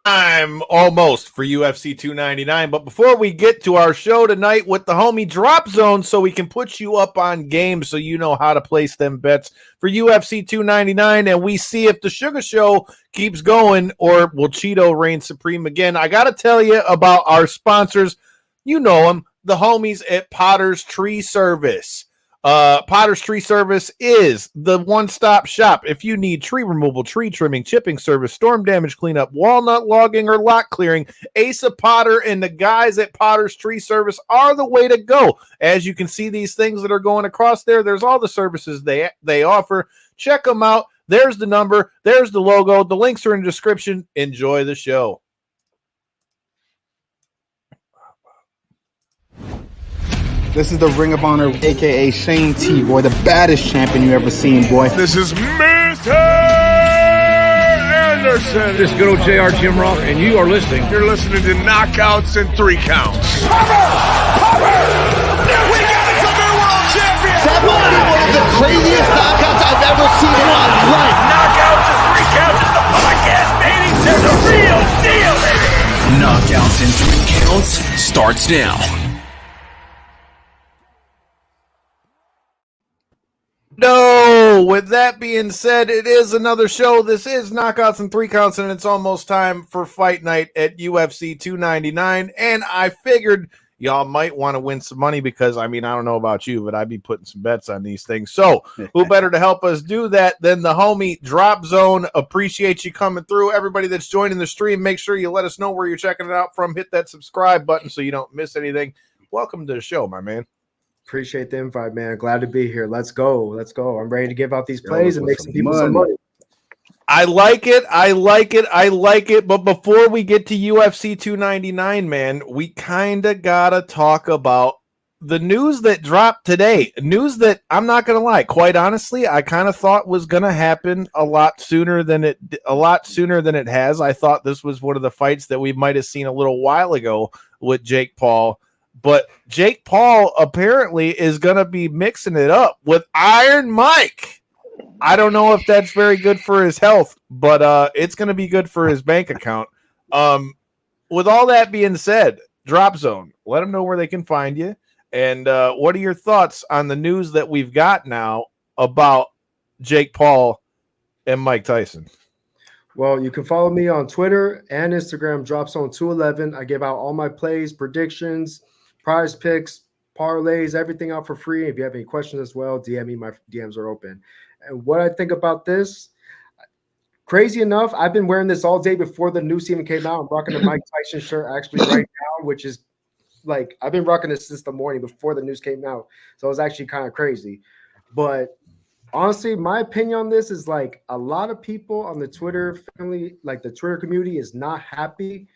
Time almost for UFC 299. But before we get to our show tonight with the homie Drop Zone, so we can put you up on games so you know how to place them bets for UFC 299, and we see if the Suga Show keeps going or will Chito reign supreme again. I got to tell you about our sponsors. You know them, the homies at Potter's Tree Service. Potter's Tree Service is the one-stop shop if you need tree removal, tree trimming, chipping service, storm damage cleanup, walnut logging, or lot clearing. Asa Potter and the guys at Potter's Tree Service are the way to go. As you can see, these things that are going across there, there's all the services they offer. Check them out. There's the number. There's the logo. The links are in the description. Enjoy the show. This is the Ring of Honor, a.k.a. Shane T, boy, the baddest champion you ever seen, boy. This is Mr. Anderson. This is good old JR Jim Rock, and you are listening. You're listening to Knockouts and Three Counts. Cover! We got a new world champion! That might be one of the craziest knockouts I've ever seen in my life. Knockouts and Three Counts is the podcast, baby! It's the real deal, baby! Knockouts and Three Counts starts now. No, with that being said, it is another show. This is Knockouts and Three Counts, and it's almost time for Fight Night at UFC 299. And I figured y'all might want to win some money because, I mean, I don't know about you, but I'd be putting some bets on these things. So who better to help us do that than the homie Drop Zone? Appreciate you coming through. Everybody that's joining the stream, make sure you let us know where you're checking it out from. Hit that subscribe button so you don't miss anything. Welcome to the show, my man. Appreciate the invite, man. Glad to be here. Let's go. Let's go. I'm ready to give out these plays and make some people some money. I like it. I like it. I like it. But before we get to UFC 299, man, we kind of got to talk about the news that dropped today. News that, I'm not going to lie, quite honestly, I kind of thought was going to happen a lot sooner than it has. I thought this was one of the fights that we might have seen a little while ago with Jake Paul. But Jake Paul apparently is going to be mixing it up with Iron Mike. I don't know if that's very good for his health, but it's going to be good for his bank account. With all that being said, Drop Zone, let them know where they can find you. And what are your thoughts on the news that we've got now about Jake Paul and Mike Tyson? Well, you can follow me on Twitter and Instagram, DropZone211. I give out all my plays, predictions, prize picks, parlays, everything out for free. If you have any questions as well, DM me. My DMs are open. And what I think about this, crazy enough, I've been wearing this all day before the news even came out. I'm rocking the Mike Tyson shirt actually right now, which is like, I've been rocking this since the morning before the news came out. So it was actually kind of crazy. But honestly, my opinion on this is like a lot of people on the Twitter family, like the Twitter community, is not happy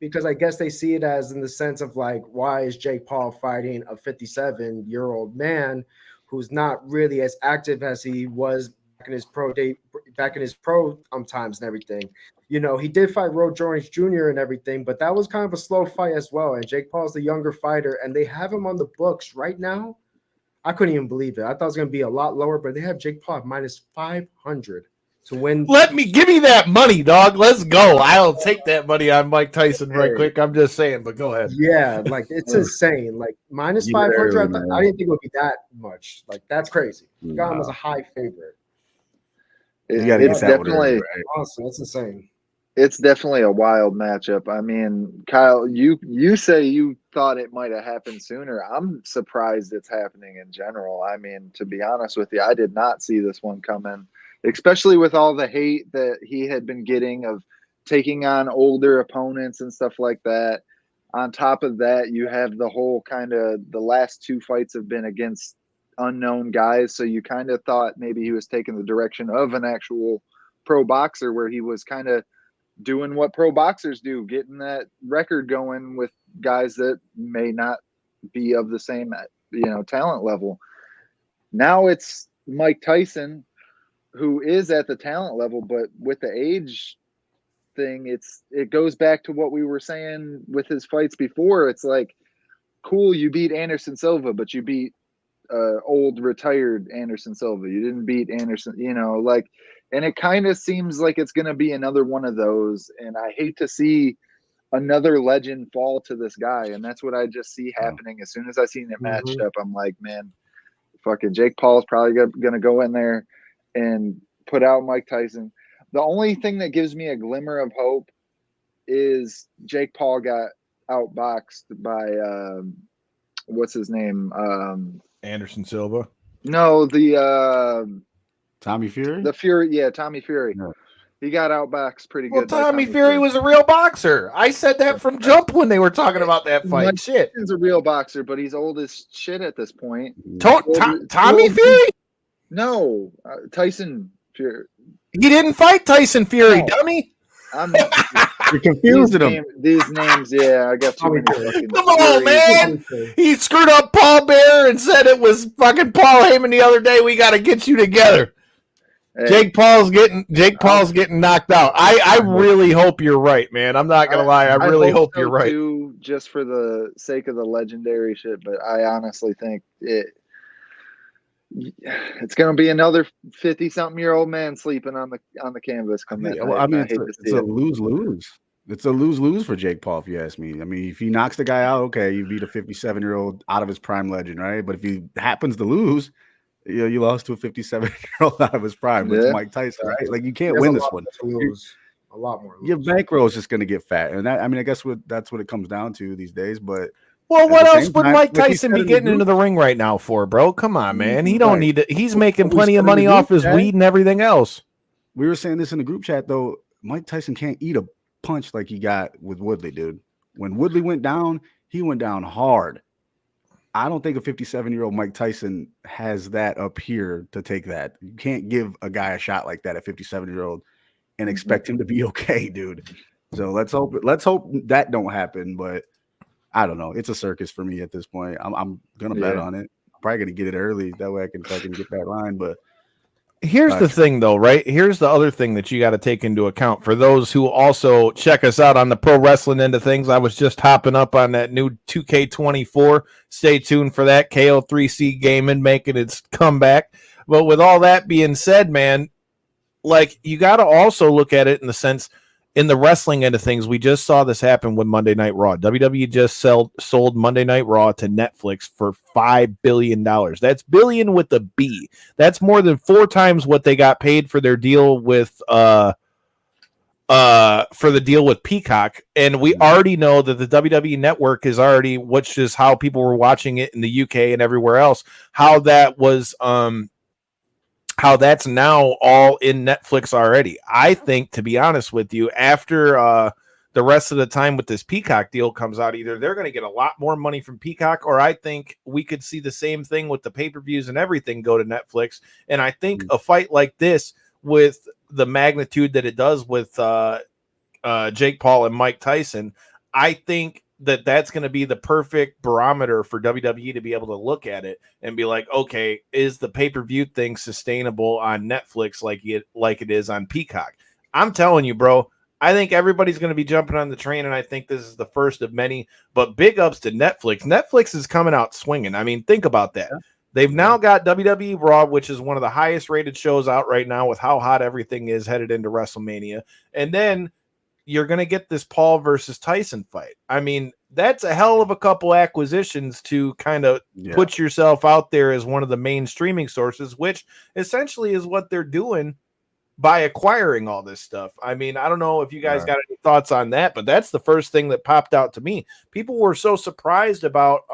because I guess they see it as in the sense of like, why is Jake Paul fighting a 57-year-old man who's not really as active as he was back in his pro times and everything. You know, he did fight Roy Jones Jr. and everything, but that was kind of a slow fight as well. And Jake Paul's the younger fighter, and they have him on the books right now. I couldn't even believe it. I thought it was going to be a lot lower, but they have Jake Paul at minus 500 to win. Give me that money, dog. Let's go. I'll take that money on Mike Tyson right quick. I'm just saying, but go ahead. Yeah, like it's insane. Like minus 500. I didn't think it would be that much. Like that's crazy. Got him as a high favorite. It's definitely awesome. That's insane. It's definitely a wild matchup. I mean, Kyle, you say you thought it might have happened sooner. I'm surprised it's happening in general. I mean, to be honest with you, I did not see this one coming, especially with all the hate that he had been getting of taking on older opponents and stuff like that. On top of that, you have the whole kind of the last two fights have been against unknown guys. So you kind of thought maybe he was taking the direction of an actual pro boxer where he was kind of doing what pro boxers do, getting that record going with guys that may not be of the same, talent level. Now it's Mike Tyson, who is at the talent level, but with the age thing, it goes back to what we were saying with his fights before. It's like, cool, you beat Anderson Silva, but you beat old retired Anderson Silva. You didn't beat Anderson, like And it kind of seems like it's going to be another one of those. And I hate to see another legend fall to this guy. And that's what I just see happening. As soon as I seen it matched up, I'm like, man, fucking Jake Paul's probably going to go in there and put out Mike Tyson. The only thing that gives me a glimmer of hope is Jake Paul got outboxed by what's his name? Anderson Silva. No, the Tommy Fury. The Fury, yeah, Tommy Fury. Yeah. He got outboxed pretty good. Well, Tommy Fury was a real boxer. I said that from jump when they were talking about that fight. Mike Shit, Tyson's a real boxer, but he's old as shit at this point. Tommy Fury? No, Tyson Fury. He didn't fight Tyson Fury, dummy. You're confusing them. These names, yeah, I got too many fucking. Come on, man. He screwed up Paul Bear and said it was fucking Paul Heyman the other day. We got to get you together. Hey. Jake Paul's getting knocked out. I really hope you're right, man. I'm not gonna lie. I really hope so you're right. Too, just for the sake of the legendary shit, but I honestly think it's going to be another 50-something-year-old man sleeping on the canvas. It's a lose-lose. It's a lose-lose for Jake Paul, if you ask me. I mean, if he knocks the guy out, okay, you beat a 57-year-old out of his prime legend, right? But if he happens to lose, you lost to a 57-year-old out of his prime. It's Mike Tyson, right? Like, you can't win this one. A lot more. Your bankroll is just going to get fat, and I guess that's what it comes down to these days. But well, what else would Mike Tyson be getting into the ring right now for, bro? Come on, man. He don't need it. He's making plenty of money off his weed and everything else. We were saying this in the group chat, though. Mike Tyson can't eat a punch like he got with Woodley, dude. When Woodley went down, he went down hard. I don't think a 57-year-old Mike Tyson has that up here to take that. You can't give a guy a shot like that at 57-year-old and expect him to be okay, dude. So let's hope that don't happen, but I don't know. It's a circus for me at this point. I'm gonna bet on it. I'm probably gonna get it early. That way I can fucking get that line. But here's the thing, though, right? Here's the other thing that you got to take into account for those who also check us out on the pro wrestling end of things. I was just hopping up on that new 2K24. Stay tuned for that. KO3C Gaming making its comeback. But with all that being said, man, like, you got to also look at it in the sense. In the wrestling end of things, we just saw this happen with Monday Night Raw. WWE just sold Monday Night Raw to Netflix for $5 billion. That's billion with a B. That's more than 4 times what they got paid for their deal with Peacock. And we already know that the WWE network is already, which is how people were watching it in the UK and everywhere else, how that was how that's now all in Netflix already. I think, to be honest with you, after the rest of the time with this Peacock deal comes out, either they're going to get a lot more money from Peacock, or I think we could see the same thing with the pay-per-views and everything go to Netflix. And I think a fight like this, with the magnitude that it does with Jake Paul and Mike Tyson, I think that's going to be the perfect barometer for WWE to be able to look at it and be like, okay, is the pay-per-view thing sustainable on Netflix like it is on Peacock? I'm telling you, bro, I think everybody's going to be jumping on the train, and I think this is the first of many. But big ups to Netflix. Netflix is coming out swinging. I mean, think about that. They've now got WWE Raw, which is one of the highest rated shows out right now with how hot everything is headed into WrestleMania. And then you're going to get this Paul versus Tyson fight. I mean, that's a hell of a couple acquisitions to kind of put yourself out there as one of the main streaming sources, which essentially is what they're doing by acquiring all this stuff. I mean, I don't know if you guys got any thoughts on that, but that's the first thing that popped out to me. People were so surprised about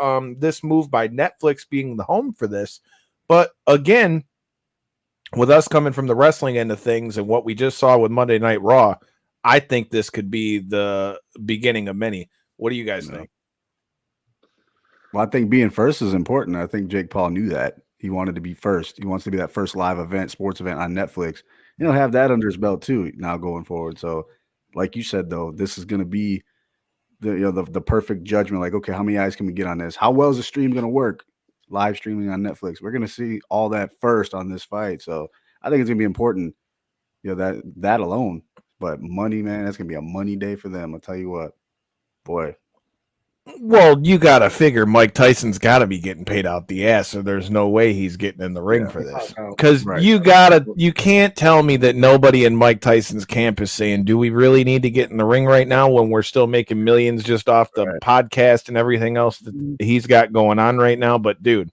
this move by Netflix being the home for this. But again, with us coming from the wrestling end of things and what we just saw with Monday Night Raw, I think this could be the beginning of many. What do you guys think? Well, I think being first is important. I think Jake Paul knew that. He wanted to be first. He wants to be that first live event, sports event on Netflix. He'll have that under his belt too now going forward. So, like you said, though, this is going to be the perfect judgment. Like, okay, how many eyes can we get on this? How well is the stream going to work? Live streaming on Netflix. We're going to see all that first on this fight. So, I think it's going to be important. That alone. But money, man, that's going to be a money day for them. I'll tell you what, boy. Well, you got to figure Mike Tyson's got to be getting paid out the ass, so there's no way he's getting in the ring for this. Because Right. you can't tell me that nobody in Mike Tyson's camp is saying, do we really need to get in the ring right now when we're still making millions just off the podcast and everything else that he's got going on right now? But, dude,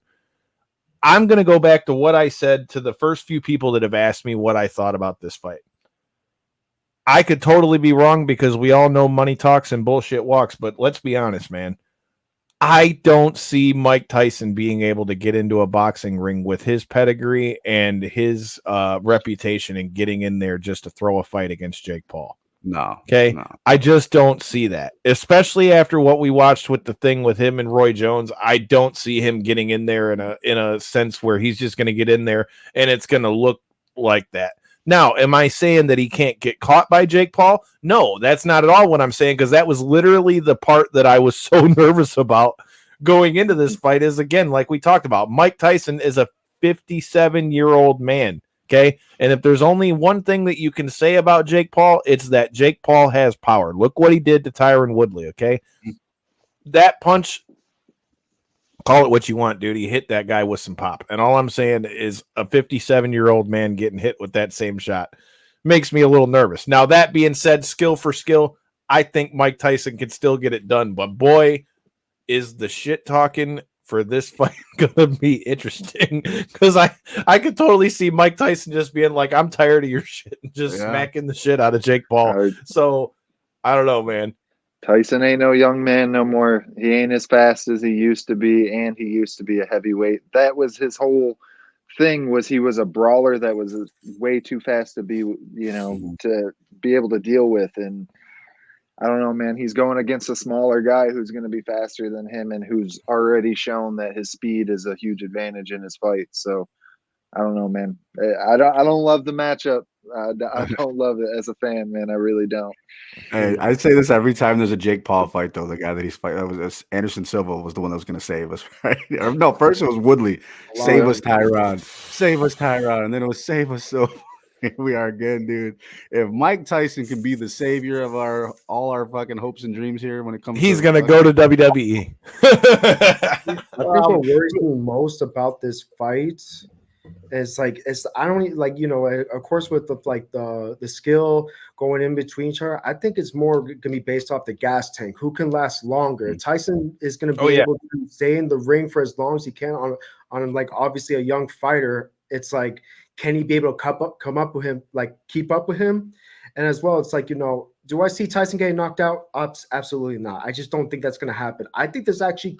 I'm going to go back to what I said to the first few people that have asked me what I thought about this fight. I could totally be wrong because we all know money talks and bullshit walks, but let's be honest, man. I don't see Mike Tyson being able to get into a boxing ring with his pedigree and his reputation and getting in there just to throw a fight against Jake Paul. No. Okay. No. I just don't see that, especially after what we watched with the thing with him and Roy Jones. I don't see him getting in there in a sense where he's just going to get in there and it's going to look like that. Now, am I saying that he can't get caught by Jake Paul? No, that's not at all what I'm saying, because that was literally the part that I was so nervous about going into this fight is, again, like we talked about, Mike Tyson is a 57-year-old man, okay? And if there's only one thing that you can say about Jake Paul, it's that Jake Paul has power. Look what he did to Tyron Woodley, okay? That punch... Call it what you want, dude. He hit that guy with some pop. And all I'm saying is a 57-year-old man getting hit with that same shot makes me a little nervous. Now, that being said, skill for skill, I think Mike Tyson can still get it done. But boy, is the shit talking for this fight going to be interesting. Because I could totally see Mike Tyson just being like, I'm tired of your shit and just smacking the shit out of Jake Paul. So, I don't know, man. Tyson ain't no young man no more. He ain't as fast as he used to be, and he used to be a heavyweight. That was his whole thing, was he was a brawler that was way too fast to be, to be able to deal with. And I don't know, man, he's going against a smaller guy who's going to be faster than him and who's already shown that his speed is a huge advantage in his fight. So I don't know, man. I don't love the matchup. I don't love it as a fan, man. I really don't. Hey, I say this every time there's a Jake Paul fight, though. The guy that he's fighting, that was Anderson Silva, was the one that was going to save us, right? Or, no, first it was Woodley. Save us, Tyron. Save us, Tyron. And then it was save us, Silva. Here we are again, dude. If Mike Tyson can be the savior of all our fucking hopes and dreams here when it comes, he's going to go to WWE. I think what worries me most about this fight is I don't like, of course, with the skill going in between each other, I think it's more going to be based off the gas tank. Who can last longer? Tyson is going to be able to stay in the ring for as long as he can on like obviously a young fighter. It's like, can he be able to come up with him, like keep up with him? And as well, it's like, do I see Tyson getting knocked out? Absolutely not. I just don't think that's going to happen. I think this actually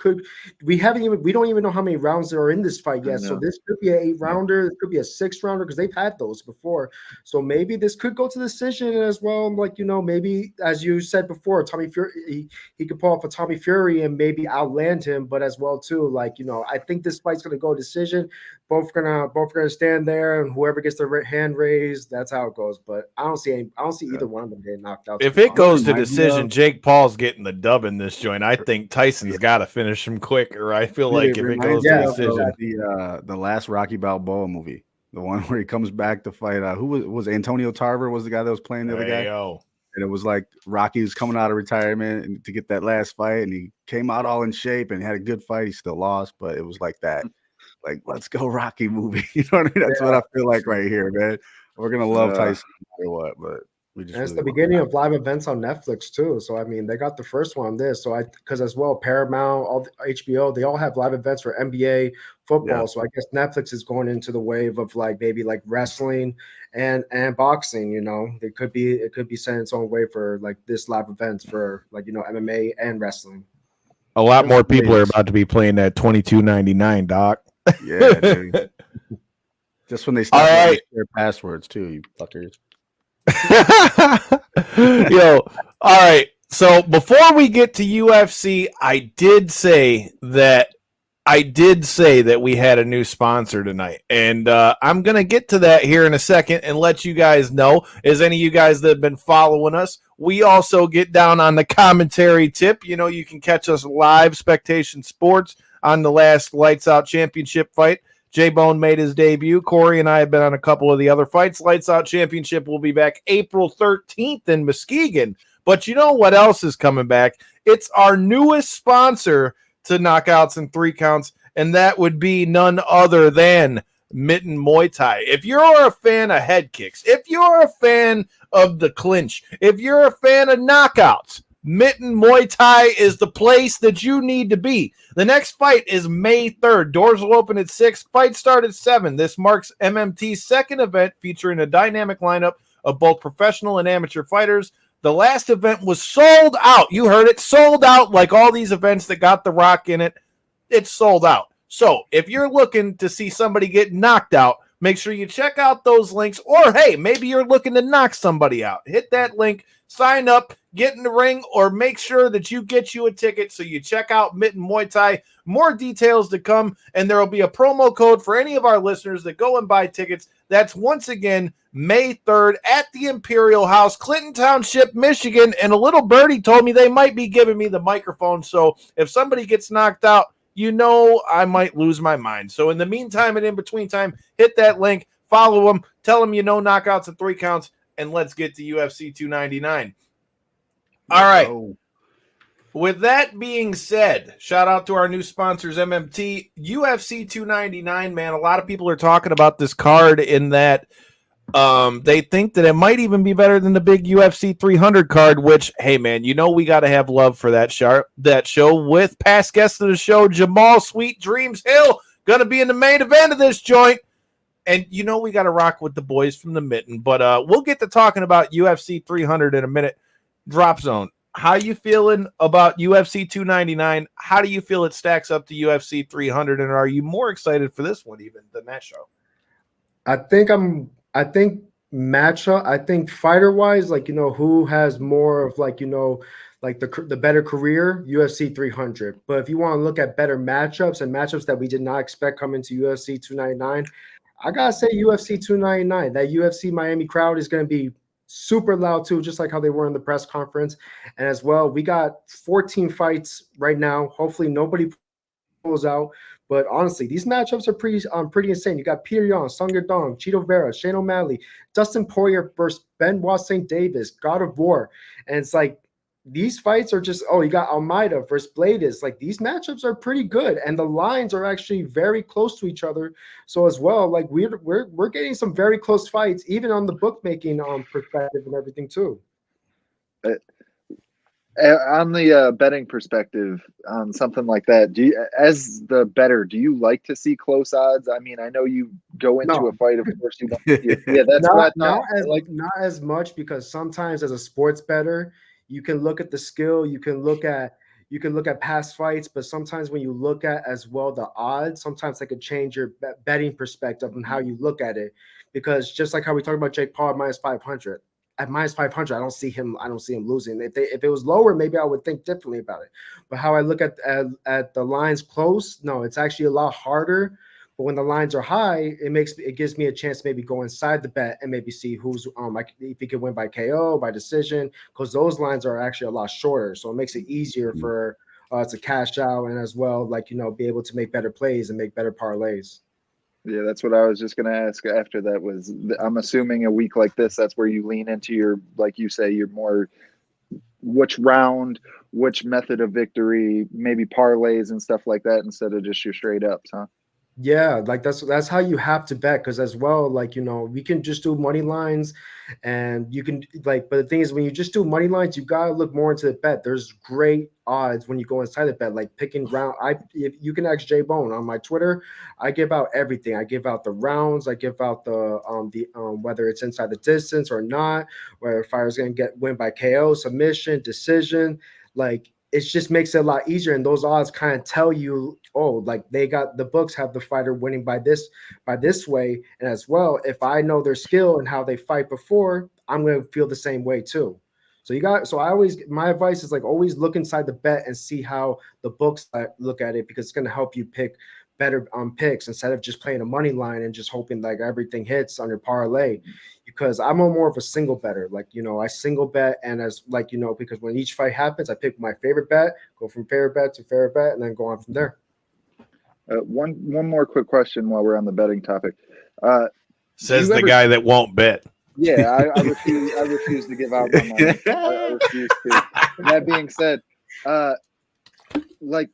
we don't even know how many rounds there are in this fight yet. So this could be an 8-rounder. It could be a 6-rounder because they've had those before. So maybe this could go to decision as well. Like, maybe as you said before, Tommy Fury, he could pull off a Tommy Fury and maybe outland him, but as well too, like, I think this fight's going to go decision. Both gonna stand there, and whoever gets their hand raised, that's how it goes. But I don't see either one of them getting knocked out. If it goes to decision, Jake Paul's getting the dub in this joint. I think Tyson's got to finish him quicker. I feel like if it goes to decision, the last Rocky Balboa movie, the one where he comes back to fight. Who was Antonio Tarver? Was the guy that was playing the other guy? And it was like Rocky was coming out of retirement to get that last fight, and he came out all in shape and had a good fight. He still lost, but it was like that. Like, let's go Rocky movie. You know what I mean? That's what I feel like right here, man. We're going to love Tyson no matter what, but we just. And it's the beginning of live events on Netflix too. So, I mean, they got the first one on this. So, because as well, Paramount, all the HBO, they all have live events for NBA football. Yeah. So, I guess Netflix is going into the wave of maybe wrestling and boxing, It could be sent its own way for this live events for MMA and wrestling. A lot more people are about to be playing that $22.99, Doc. Yeah, dude. Just when they start their passwords too, you fuckers. Yo, all right. So before we get to UFC, I did say that we had a new sponsor tonight, and I'm gonna get to that here in a second and let you guys know. As any of you guys that have been following us, we also get down on the commentary tip. You can catch us live, Spectation Sports, on the last Lights Out Championship fight. J-Bone made his debut. Corey and I have been on a couple of the other fights. Lights Out Championship will be back April 13th in Muskegon. But you know what else is coming back? It's our newest sponsor to Knockouts and 3 Counts, and that would be none other than Mitten Muay Thai. If you're a fan of head kicks, if you're a fan of the clinch, if you're a fan of knockouts, Mitten Muay Thai is the place that you need to be. The next fight is May 3rd. Doors will open at 6. Fight start at 7. This marks MMT's second event featuring a dynamic lineup of both professional and amateur fighters. The last event was sold out. You heard it, sold out, like all these events that got The Rock in it. It's sold out. So if you're looking to see somebody get knocked out, make sure you check out those links. Or, hey, maybe you're looking to knock somebody out. Hit that link, sign up, get in the ring, or make sure that you get you a ticket so you check out Mitten Muay Thai. More details to come, and there will be a promo code for any of our listeners that go and buy tickets. That's once again May 3rd at the Imperial House, Clinton Township, Michigan. And a little birdie told me they might be giving me the microphone. So if somebody gets knocked out, you know I might lose my mind. So in the meantime and in between time, hit that link, follow them, tell them you know Knockouts and 3 Counts, and let's get to UFC 299. All right. With that being said, shout out to our new sponsors, MMT. UFC 299, man, a lot of people are talking about this card in that they think that it might even be better than the big UFC 300 card, which, hey, man, you know we got to have love for that show with past guests of the show, Jamal Sweet Dreams Hill, going to be in the main event of this joint. And you know we got to rock with the boys from the Mitten. But we'll get to talking about UFC 300 in a minute. Drop Zone, how you feeling about UFC 299? How do you feel it stacks up to UFC 300? And are you more excited for this one even than that show? I think matchup. I think fighter wise, like, you know, who has more of, like, you know, like the better career, UFC 300. But if you want to look at better matchups and matchups that we did not expect coming to UFC 299, I gotta say UFC 299. That UFC Miami crowd is going to be super loud too, just like how they were in the press conference. And as well, we got 14 fights right now. Hopefully nobody pulls out. But honestly, these matchups are pretty insane. You got Peter Yan, Sung Yadong, Chito Vera, Shane O'Malley, Dustin Poirier versus Benoit St. Davis, God of War. And it's like, these fights are just, you got Almeida versus Bladis. Like, these matchups are pretty good, and the lines are actually very close to each other. So as well, like, we're getting some very close fights, even on the bookmaking perspective and everything too. On the betting perspective, on something like that, do you like to see close odds? I mean, I know you go into a fight, of course, you want to see that's not as much, because sometimes as a sports bettor, you can look at the skill, you can look at past fights, but sometimes when you look at as well the odds, sometimes they could change your betting perspective and how you look at it. Because just like how we talked about Jake Paul at minus 500, at minus 500, I don't see him losing. If it was lower, maybe I would think differently about it. But how I look at the lines close, no, it's actually a lot harder. But when the lines are high, it gives me a chance to maybe go inside the bet and maybe see who's if he can win by KO, by decision, because those lines are actually a lot shorter. So it makes it easier for to cash out, and as well, like, you know, be able to make better plays and make better parlays. Yeah, that's what I was just going to ask after that. Was, I'm assuming a week like this, that's where you lean into your, like you say, you're more which round, which method of victory, maybe parlays and stuff like that, instead of just your straight ups, huh? Yeah, like that's how you have to bet, because as well, like, you know, we can just do money lines, and you can, like, but the thing is, when you just do money lines, you gotta look more into the bet. There's great odds when you go inside the bet, like picking round. If you can ask J Bone on my Twitter, I give out everything. I give out the rounds, I give out the whether it's inside the distance or not, whether fighter's gonna win by KO, submission, decision, like. It just makes it a lot easier, and those odds kind of tell you, like, the books have the fighter winning by this way. And as well, if I know their skill and how they fight before, I'm going to feel the same way too. My advice is, like, always look inside the bet and see how the books look at it, because it's going to help you pick better picks instead of just playing a money line and just hoping like everything hits on your parlay. Because I'm more of a single better, like, you know, I single bet, and as, like, you know, because when each fight happens, I pick my favorite bet, go from favorite bet to favorite bet, and then go on from there. One more quick question while we're on the betting topic. Says the guy that won't bet. Yeah, I refuse to give out my money. I refuse to. That being said, like,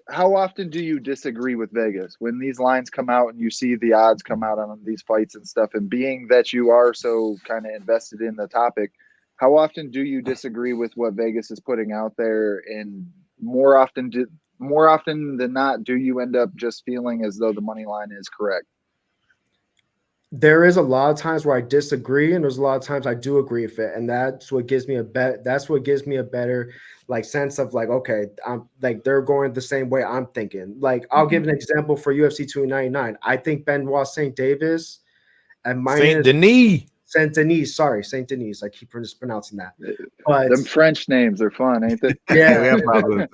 how often do you disagree with Vegas when these lines come out and you see the odds come out on these fights and stuff? And being that you are so kind of invested in the topic, how often do you disagree with what Vegas is putting out there? And more often than not, do you end up just feeling as though the money line is correct? There is a lot of times where I disagree, and there's a lot of times I do agree with it, and that's what gives me a better like sense of like, okay, I'm like they're going the same way I'm thinking. Like I'll give an example for UFC 299. I think Benoit St. Davis and Saint Denis. Saint Denis. Sorry, Saint Denis. I keep mispronouncing that. But them French names are fun, ain't they? Yeah, we have problems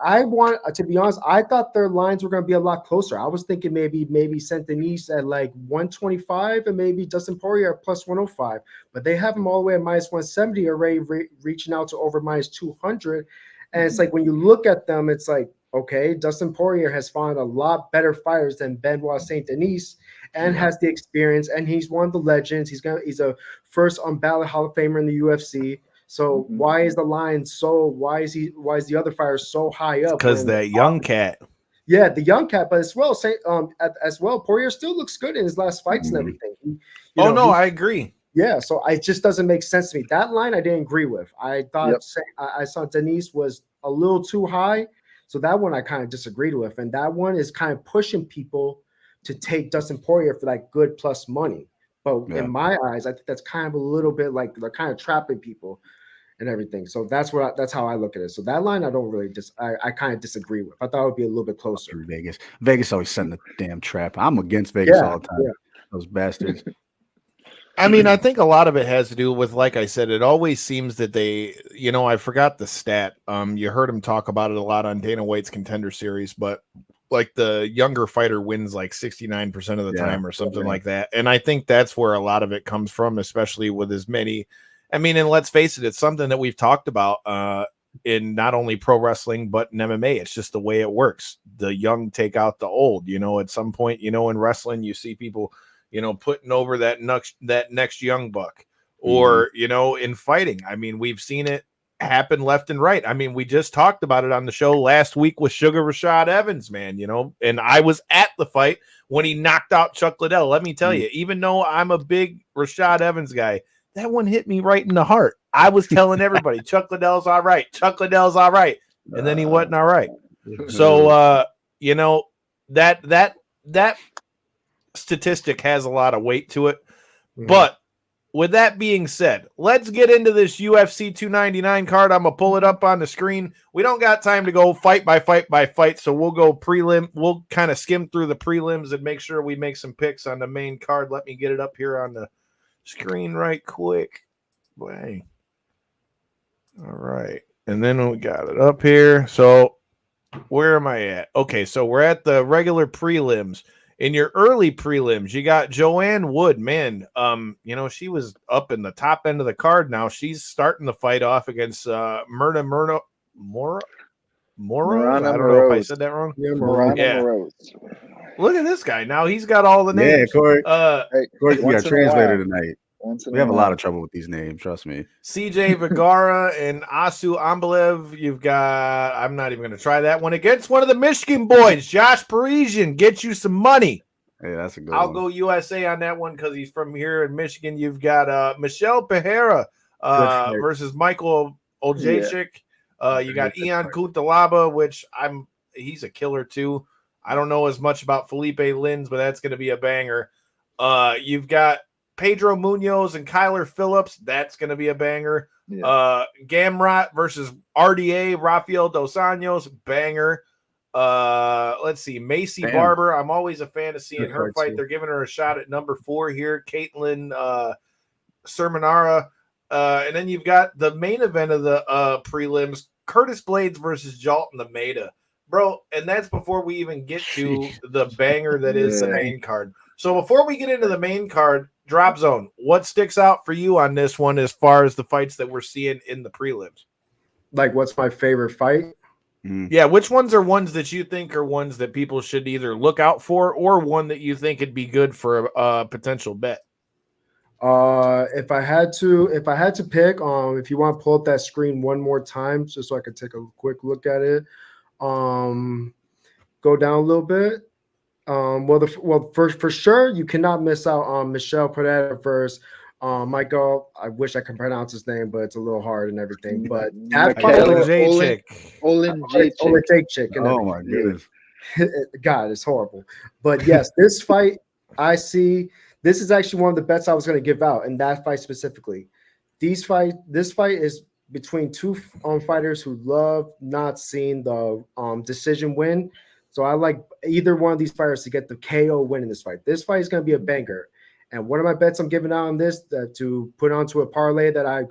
I want to be honest. I thought their lines were going to be a lot closer. I was thinking maybe Saint Denis at like 125 and maybe Dustin Poirier at plus 105. But they have him all the way at minus 170 already, reaching out to over minus 200. And it's like when you look at them, it's like, okay, Dustin Poirier has found a lot better fighters than Benoit St. Denis and has the experience, and he's one of the legends. He's a first on ballot Hall of Famer in the UFC. So why is the line why is the other fighter so high up? Because that young cat. Yeah, the young cat, but as well, Poirier still looks good in his last fights and everything. I agree. Yeah, so it just doesn't make sense to me. That line I didn't agree with. I thought I saw Denise was a little too high. So that one I kind of disagreed with. And that one is kind of pushing people to take Dustin Poirier for that good plus money. But in my eyes, I think that's kind of a little bit like they're kind of trapping people and everything. So that's how I look at it. So that line I don't really I kind of disagree with. I thought it would be a little bit closer. Vegas always setting the damn trap. I'm against Vegas all the time. Yeah. Those bastards. I mean, I think a lot of it has to do with, like I said, it always seems that they, I forgot the stat. You heard him talk about it a lot on Dana White's Contender Series, but like the younger fighter wins like 69% of the time or something like that. And I think that's where a lot of it comes from, especially with as many. I mean, and let's face it, it's something that we've talked about in not only pro wrestling, but in MMA. It's just the way it works. The young take out the old, at some point, in wrestling, you see people, putting over that next young buck, or, in fighting. I mean, we've seen it happen left and right. I mean, we just talked about it on the show last week with Sugar Rashad Evans, man, and I was at the fight when he knocked out Chuck Liddell. Let me tell you, even though I'm a big Rashad Evans guy, that one hit me right in the heart. I was telling everybody, Chuck Liddell's all right. Chuck Liddell's all right. And then he wasn't all right. So, that statistic has a lot of weight to it. But with that being said, let's get into this UFC 299 card. I'm going to pull it up on the screen. We don't got time to go fight by fight, so we'll go prelim. We'll kind of skim through the prelims and make sure we make some picks on the main card. Let me get it up here on the screen right quick. Bang. All right. And then we got it up here. So where am I at? Okay, so we're at the regular prelims. In your early prelims, you got Joanne Wood. Man, she was up in the top end of the card now. She's starting the fight off against Mora. I don't know if I said that wrong. Yeah. Look at this guy. Now he's got all the names. Yeah, Corey. Corey, we got a translator tonight. We have a lot of trouble with these names, trust me. CJ Vergara and Asu Ambalev. You've got, I'm not even going to try that one, against one of the Michigan boys, Josh Parisian. Get you some money. Hey, that's a good I'll one. go USA on that one because he's from here in Michigan. You've got Michelle Pereira versus Michael Oljacek. You got Ian Kutalaba, which he's a killer too. I don't know as much about Felipe Lins, but that's going to be a banger. You've got Pedro Munoz and Kyler Phillips. That's going to be a banger. Yeah. Gamrot versus RDA, Rafael Dos Anjos, banger. Let's see, Macy Barber. I'm always a fan of seeing her fight. They're giving her a shot at number 4 here. Caitlin Sermonara. And then you've got the main event of the prelims, Curtis Blades versus Jalton Almeida. Bro, and that's before we even get to the banger that is the main card. So before we get into the main card, Drop Zone, what sticks out for you on this one as far as the fights that we're seeing in the prelims? Like, what's my favorite fight? Yeah, which ones are ones that you think are ones that people should either look out for or one that you think would be good for a potential bet? If I had to pick, if you want to pull up that screen one more time, just so I could take a quick look at it. Go down a little bit. For sure, you cannot miss out on Michelle Pereira versus Michael. I wish I could pronounce his name, but it's a little hard and everything. But that fight, Olejczyk. Olejczyk. Oh my goodness. God, it's horrible. But yes, this fight, I see. This is actually one of the bets I was going to give out, and that fight specifically. This fight is between two fighters who love not seeing the decision win. So I like either one of these fighters to get the KO win in this fight. This fight is going to be a banger. And one of my bets I'm giving out on this to put onto a parlay that I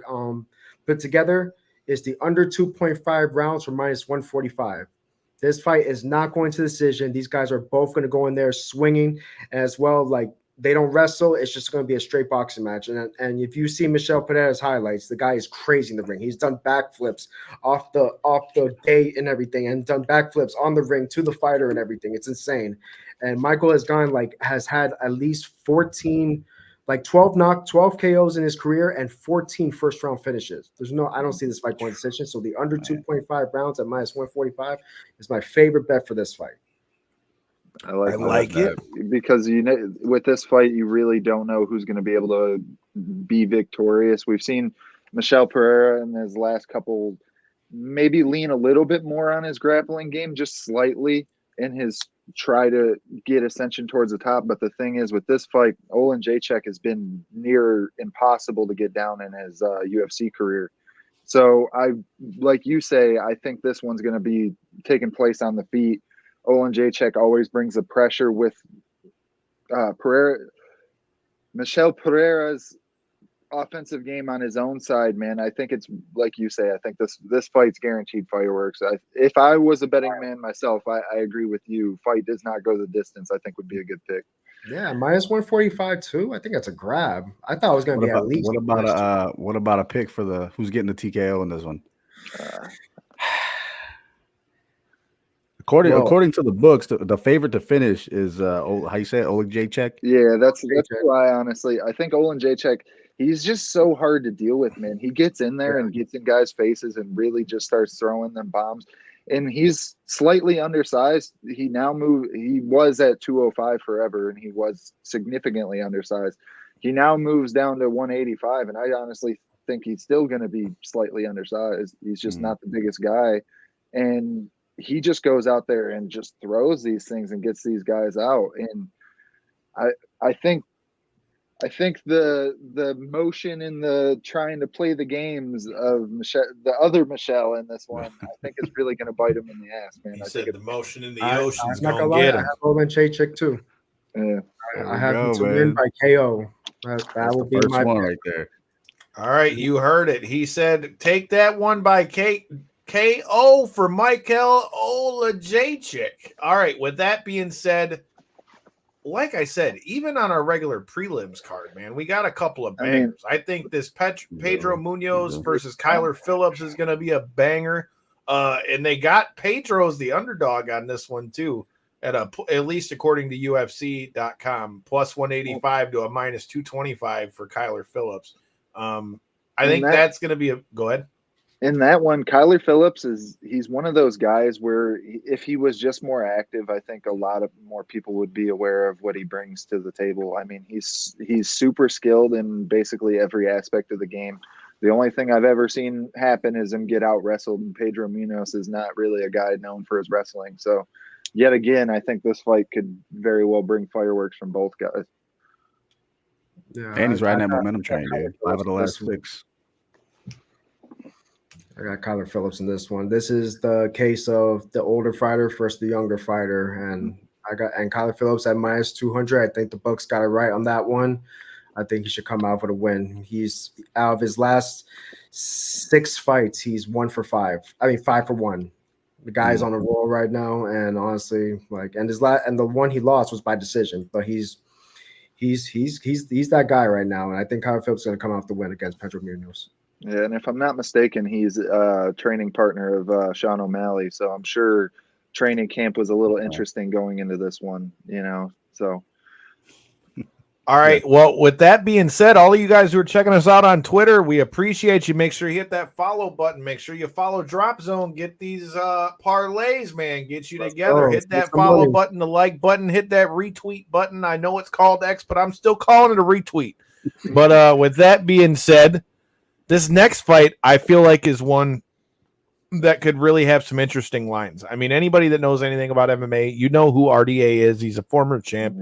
put together is the under 2.5 rounds for minus 145. This fight is not going to decision. These guys are both going to go in there swinging as well. Like, they don't wrestle. It's just going to be a straight boxing match. And if you see Michelle Pereira's highlights, the guy is crazy in the ring. He's done backflips off the gate and everything, and done backflips on the ring to the fighter and everything. It's insane. And Michael has had at least 12 KOs in his career and 14 first round finishes. I don't see this fight going decision. So the under 2.5 rounds at minus 145 is my favorite bet for this fight. I like it because with this fight, you really don't know who's going to be able to be victorious. We've seen Michelle Pereira in his last couple maybe lean a little bit more on his grappling game, just slightly in his try to get ascension towards the top. But the thing is, with this fight, Olejczyk has been near impossible to get down in his UFC career. So like you say, I think this one's going to be taking place on the feet. Olejczyk always brings the pressure with Pereira. Michelle Pereira's offensive game on his own side, man. I think it's like you say. I think this fight's guaranteed fireworks. If I was a betting man myself, I agree with you. Fight does not go the distance. I think would be a good pick. Yeah, minus 145 too. I think that's a grab. I thought it was going to be at least. What about a pick for the who's getting the TKO in this one? According to the books, the favorite to finish is how you say it, Olejczyk? Yeah, that's why I think Olejczyk, he's just so hard to deal with, man. He gets in there and gets in guys' faces and really just starts throwing them bombs. And he's slightly undersized. He was at 205 forever, and he was significantly undersized. He now moves down to 185, and I honestly think he's still going to be slightly undersized. He's just not the biggest guy. And he just goes out there and just throws these things and gets these guys out. And I think the motion and the trying to play the games of Michelle, the other Michelle in this one, I think it's really going to bite him in the ass, man. I think the motion in the ocean's going to get him. I have Olejczyk too. Yeah. I have him to win by KO. That will be my one right there. All right, you heard it. He said, take that one by KO for Michael Olejczyk. All right, with that being said, like I said, even on our regular prelims card, man, we got a couple of bangers. I think this Pedro Munoz versus Kyler Phillips is going to be a banger. And they got Pedro's the underdog on this one, too, at least according to UFC.com, plus 185 to a minus 225 for Kyler Phillips. I think that's going to be go ahead. In that one, Kyler Phillips he's one of those guys where if he was just more active, I think a lot of more people would be aware of what he brings to the table. I mean, he's super skilled in basically every aspect of the game. The only thing I've ever seen happen is him get out wrestled, and Pedro Munoz is not really a guy known for his wrestling. So yet again, I think this fight could very well bring fireworks from both guys. Yeah, and he's riding that momentum train, dude. 5 of the last 6. I got Kyler Phillips in this one. This is the case of the older fighter versus the younger fighter, and Kyler Phillips at minus 200. I think the books got it right on that one. I think he should come out with a win. He's out of his last 6 fights, he's 1 for 5. I mean 5 for 1. The guy's on a roll right now, and honestly, and the one he lost was by decision, but he's that guy right now, and I think Kyler Phillips is going to come out with the win against Pedro Munoz. Yeah, and if I'm not mistaken, he's a training partner of Sean O'Malley, so I'm sure training camp was a little interesting going into this one, so. All right. Well, with that being said, all of you guys who are checking us out on Twitter, we appreciate you. Make sure you hit that follow button. Make sure you follow Drop Zone. Get these parlays, man. Get you together. Hit that follow button, the like button, hit that retweet button. I know it's called X, but I'm still calling it a retweet. But with that being said, this next fight, I feel like, is one that could really have some interesting lines. I mean, anybody that knows anything about MMA, you know who RDA is. He's a former champ.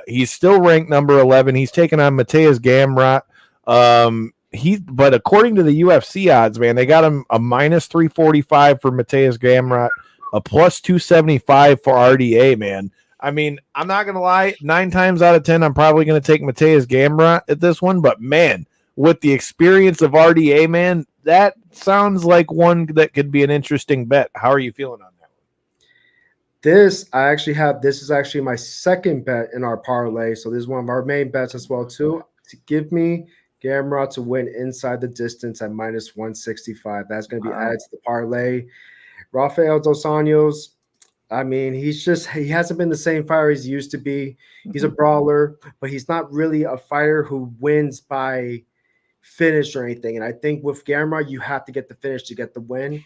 He's still ranked number 11. He's taken on Mateus Gamrot. But according to the UFC odds, man, they got him a minus 345 for Mateus Gamrot, a plus 275 for RDA, man. I mean, I'm not going to lie. 9 times out of 10, I'm probably going to take Mateus Gamrot at this one. But, man, with the experience of RDA, man, that sounds like one that could be an interesting bet. How are you feeling on that one? This is actually my second bet in our parlay. So this is one of our main bets as well, too. To give me Gamrot to win inside the distance at minus 165. That's going to be added to the parlay. Rafael Dos Anjos, I mean, he hasn't been the same fighter he's used to be. He's a brawler, but he's not really a fighter who wins by finish or anything. And I think with Gamrot, you have to get the finish to get the win.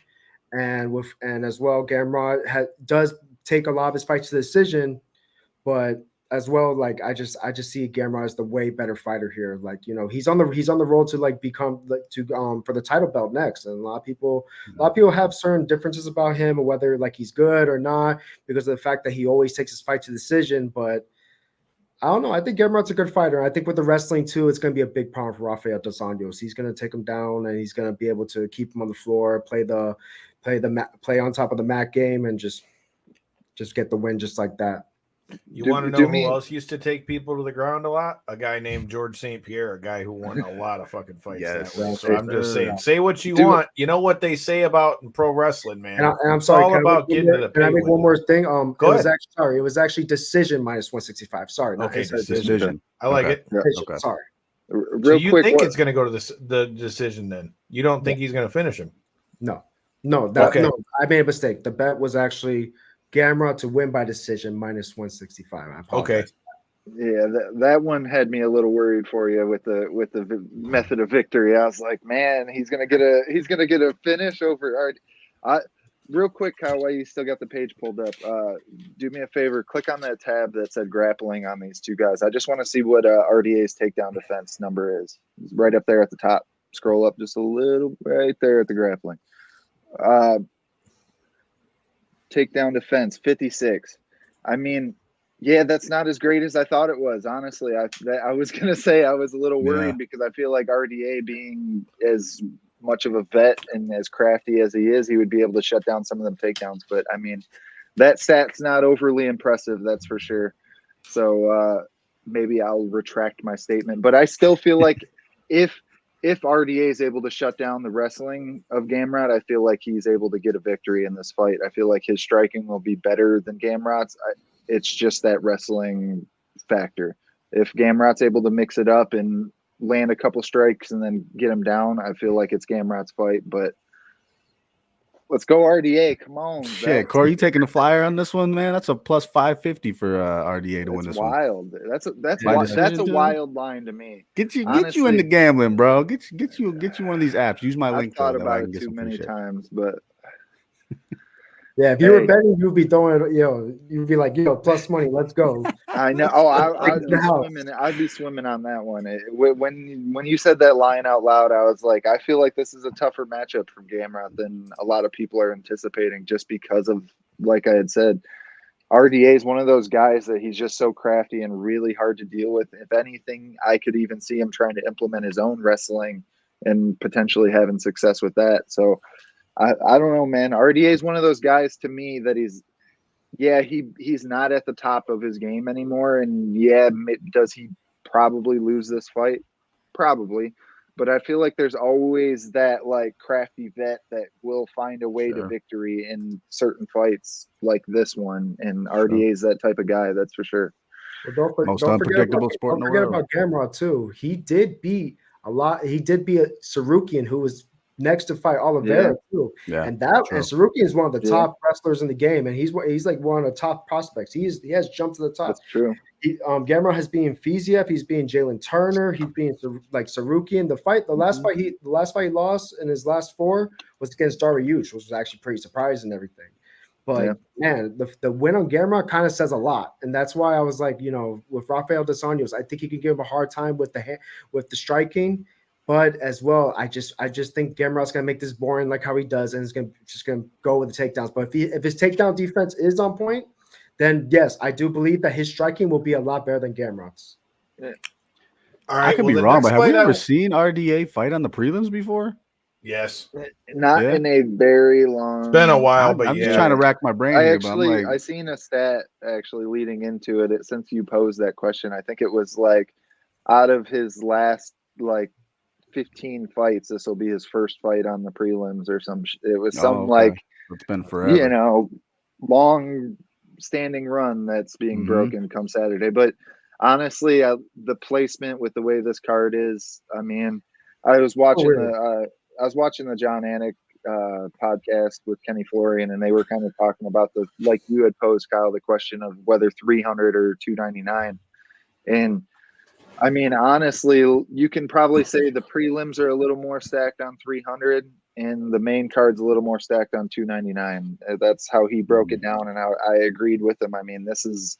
And as well, Gamrot does take a lot of his fights to the decision, but as well, like I just see Gamrot as the way better fighter here. Like, you know, he's on the road to like become for the title belt next. And a lot of people have certain differences about him, or whether like he's good or not, because of the fact that he always takes his fight to decision. But I don't know. I think Gamrot's a good fighter. I think with the wrestling too, it's going to be a big problem for Rafael Dos Anjos. He's going to take him down, and he's going to be able to keep him on the floor, play on top of the mat game, and just get the win just like that. You want to know who else used to take people to the ground a lot? A guy named George St. Pierre, a guy who won a lot of fucking fights that way. So I'm just saying, say what you want. You know what they say about pro wrestling, man. And I'm sorry. It's all about getting to the pay. Can I make one more thing? Go ahead. It was actually decision minus 165. Sorry. Okay, decision. I like it. Yeah. Okay. Sorry. So you think it's going to go to the decision then? You don't think he's going to finish him? No. I made a mistake. The bet was actually Gamrot to win by decision minus 165. I apologize. Okay. Yeah, that one had me a little worried for you with the method of victory. I was like, man, he's gonna get a finish over. Real quick, Kyle, while you still got the page pulled up, do me a favor, click on that tab that said grappling on these two guys. I just want to see what RDA's takedown defense number is. It's right up there at the top. Scroll up just a little, right there at the grappling. Takedown defense 56. I mean, yeah, that's not as great as I thought it was. Honestly, I was gonna say I was a little worried because I feel like RDA, being as much of a vet and as crafty as he is, he would be able to shut down some of them takedowns. But I mean, that stat's not overly impressive, that's for sure. So maybe I'll retract my statement. But I still feel like if RDA is able to shut down the wrestling of Gamrot, I feel like he's able to get a victory in this fight. I feel like his striking will be better than Gamrot's. It's just that wrestling factor. If Gamrot's able to mix it up and land a couple strikes and then get him down, I feel like it's Gamrot's fight. But let's go RDA. Come on. Shit, Corey, you taking the flyer on this one, man? That's a plus 550 for RDA to win this wild. one. That's a wild line to me. Get you into gambling, bro. Get you one of these apps. Use my link. I've thought about it too many times, but yeah, if you were betting, you'd be throwing, you'd be like, plus money, let's go. I know. Oh, I'd be swimming on that one. When you said that line out loud, I was like, I feel like this is a tougher matchup for Gamrot than a lot of people are anticipating, just because of, like I had said, RDA is one of those guys that he's just so crafty and really hard to deal with. If anything, I could even see him trying to implement his own wrestling and potentially having success with that. So I don't know, man. RDA is one of those guys to me that he's not at the top of his game anymore. And does he probably lose this fight? Probably. But I feel like there's always that like crafty vet that will find a way to victory in certain fights like this one. And RDA is that type of guy, that's for sure. Well, don't forget about Gamrot too. He did beat a Sarukian who was next to fight Oliveira too. Yeah, And true. Sarukian is one of the Yeah. top wrestlers in the game, and he's like one of the top prospects. He has jumped to the top. That's true. Gamrot has beaten Fiziev, he's beaten Jalen Turner, he's beaten like Sarukian. The last fight he lost in his last 4 was against Dariush, which was actually pretty surprising and everything. But man, the win on Gamrot kind of says a lot, and that's why I was like, with Rafael dos Anjos, I think he could give him a hard time with the striking, but as well, I just think Gamrot's gonna make this boring like how he does, and he's just gonna go with the takedowns. But if his takedown defense is on point, then yes, I do believe that his striking will be a lot better than Gamrot's. All right, I could be wrong, but have we ever seen RDA fight on the prelims before? Yes. Not in a very long. It's been a while, but I'm just trying to rack my brain. I seen a stat actually leading into it. Since you posed that question, I think it was like out of his last like 15 fights, this will be his first fight on the prelims or some. It was something like it's been forever. Long standing run that's being broken come Saturday. But honestly, the placement with the way this card is, I mean, I was watching the John Anik podcast with Kenny Florian, and they were kind of talking about like you had posed, Kyle, the question of whether 300 or 299. And I mean, honestly, you can probably say the prelims are a little more stacked on 300 and the main card's a little more stacked on 299. That's how he broke it down, and I agreed with him. I mean, this is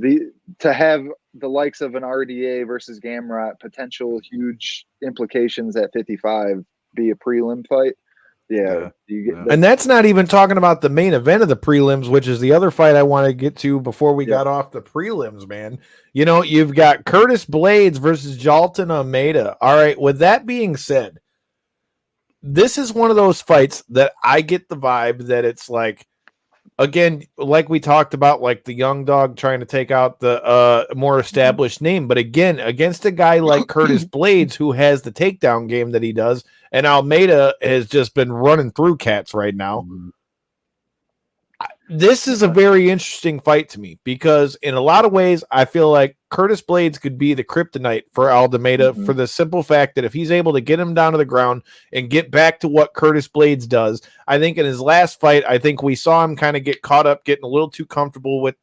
to have the likes of an RDA versus Gamrot, potential huge implications at 55, be a prelim fight. Yeah. And that's not even talking about the main event of the prelims, which is the other fight I want to get to before we got off the prelims, man. You've got Curtis Blades versus Jalton Almeida. All right, with that being said, this is one of those fights that I get the vibe that it's like, again, like we talked about, like the young dog trying to take out the more established name. But again, against a guy like Curtis Blades, who has the takedown game that he does, and Almeida has just been running through cats right now. This is a very interesting fight to me because in a lot of ways, I feel like Curtis Blades could be the kryptonite for Almeida for the simple fact that if he's able to get him down to the ground and get back to what Curtis Blades does, I think in his last fight, I think we saw him kind of get caught up, getting a little too comfortable with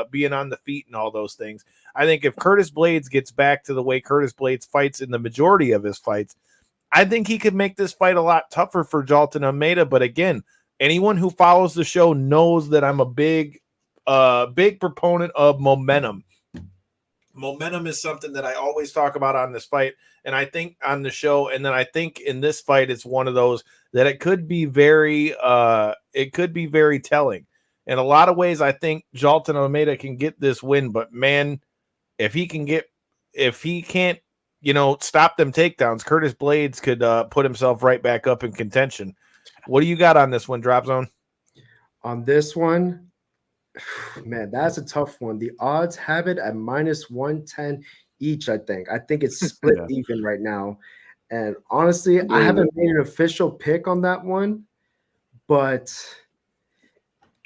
being on the feet and all those things. I think if Curtis Blades gets back to the way Curtis Blades fights in the majority of his fights, I think he could make this fight a lot tougher for Jalton Almeida. But again, anyone who follows the show knows that I'm a big proponent of momentum. Momentum is something that I always talk about on this fight, and I think on the show, and then I think in this fight, it's one of those that it could be very telling. In a lot of ways, I think Jalton Almeida can get this win, but man, if he can't, stop them takedowns, Curtis Blades could put himself right back up in contention. What do you got on this one, Drop Zone? On this one, man, that's a tough one. The odds have it at -110 each, I think. I think it's split even right now. And honestly, I haven't made an official pick on that one, but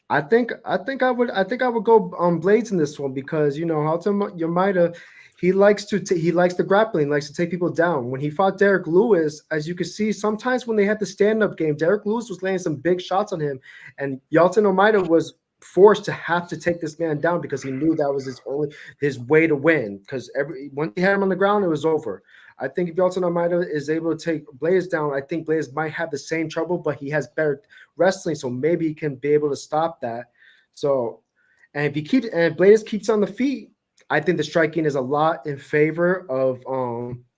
I think I would go on Blades in this one because Almeida, he likes the grappling, likes to take people down. When he fought Derek Lewis, as you can see, sometimes when they had the stand-up game, Derek Lewis was laying some big shots on him, and Jalton Almeida was forced to have to take this man down because he knew that was his way to win. Because once he had him on the ground, it was over. I think if Jalton Almeida is able to take Blades down, I think Blades might have the same trouble, but he has better wrestling, so maybe he can be able to stop that. So, and if Blades keeps on the feet, I think the striking is a lot in favor of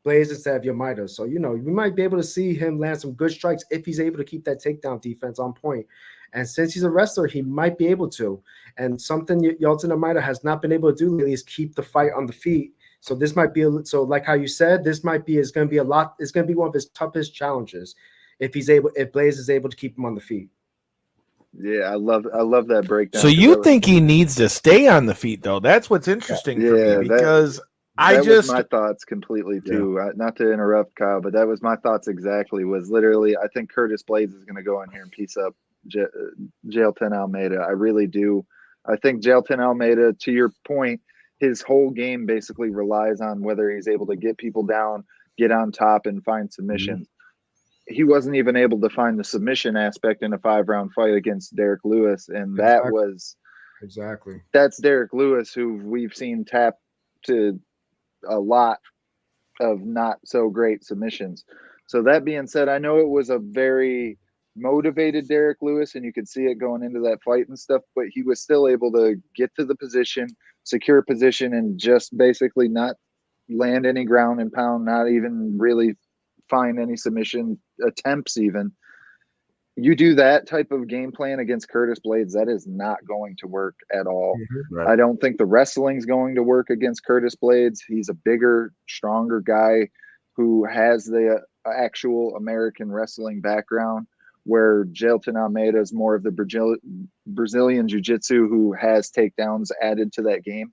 Blades instead of Almeida. So, we might be able to see him land some good strikes if he's able to keep that takedown defense on point. And since he's a wrestler, he might be able to. And something Jalton Almeida has not been able to do lately is keep the fight on the feet. So this might be like how you said, it's going to be one of his toughest challenges if Blades is able to keep him on the feet. Yeah, I love that breakdown. So you think he needs to stay on the feet, though? That's what's interesting for me because that was my thoughts completely too. Not to interrupt, Kyle, but that was my thoughts exactly. Was literally, I think Curtis Blades is going to go in here and piece up Jalton Almeida. I really do. I think Jalton Almeida, to your point, his whole game basically relies on whether he's able to get people down, get on top, and find submissions. he wasn't even able to find the submission aspect in a 5-round fight against Derek Lewis, and that was that's Derek Lewis, who we've seen tap to a lot of not so great submissions. So that being said, I know it was a very motivated Derek Lewis, and you could see it going into that fight and stuff, but he was still able to get to the position, secure position, and just basically not land any ground and pound, not even really find any submission attempts even. You do that type of game plan against Curtis Blades, that is not going to work at all. Right. I don't think the wrestling's going to work against Curtis Blades. He's a bigger, stronger guy who has the actual American wrestling background, where Jailton Almeida is more of the Brazilian jiu-jitsu who has takedowns added to that game.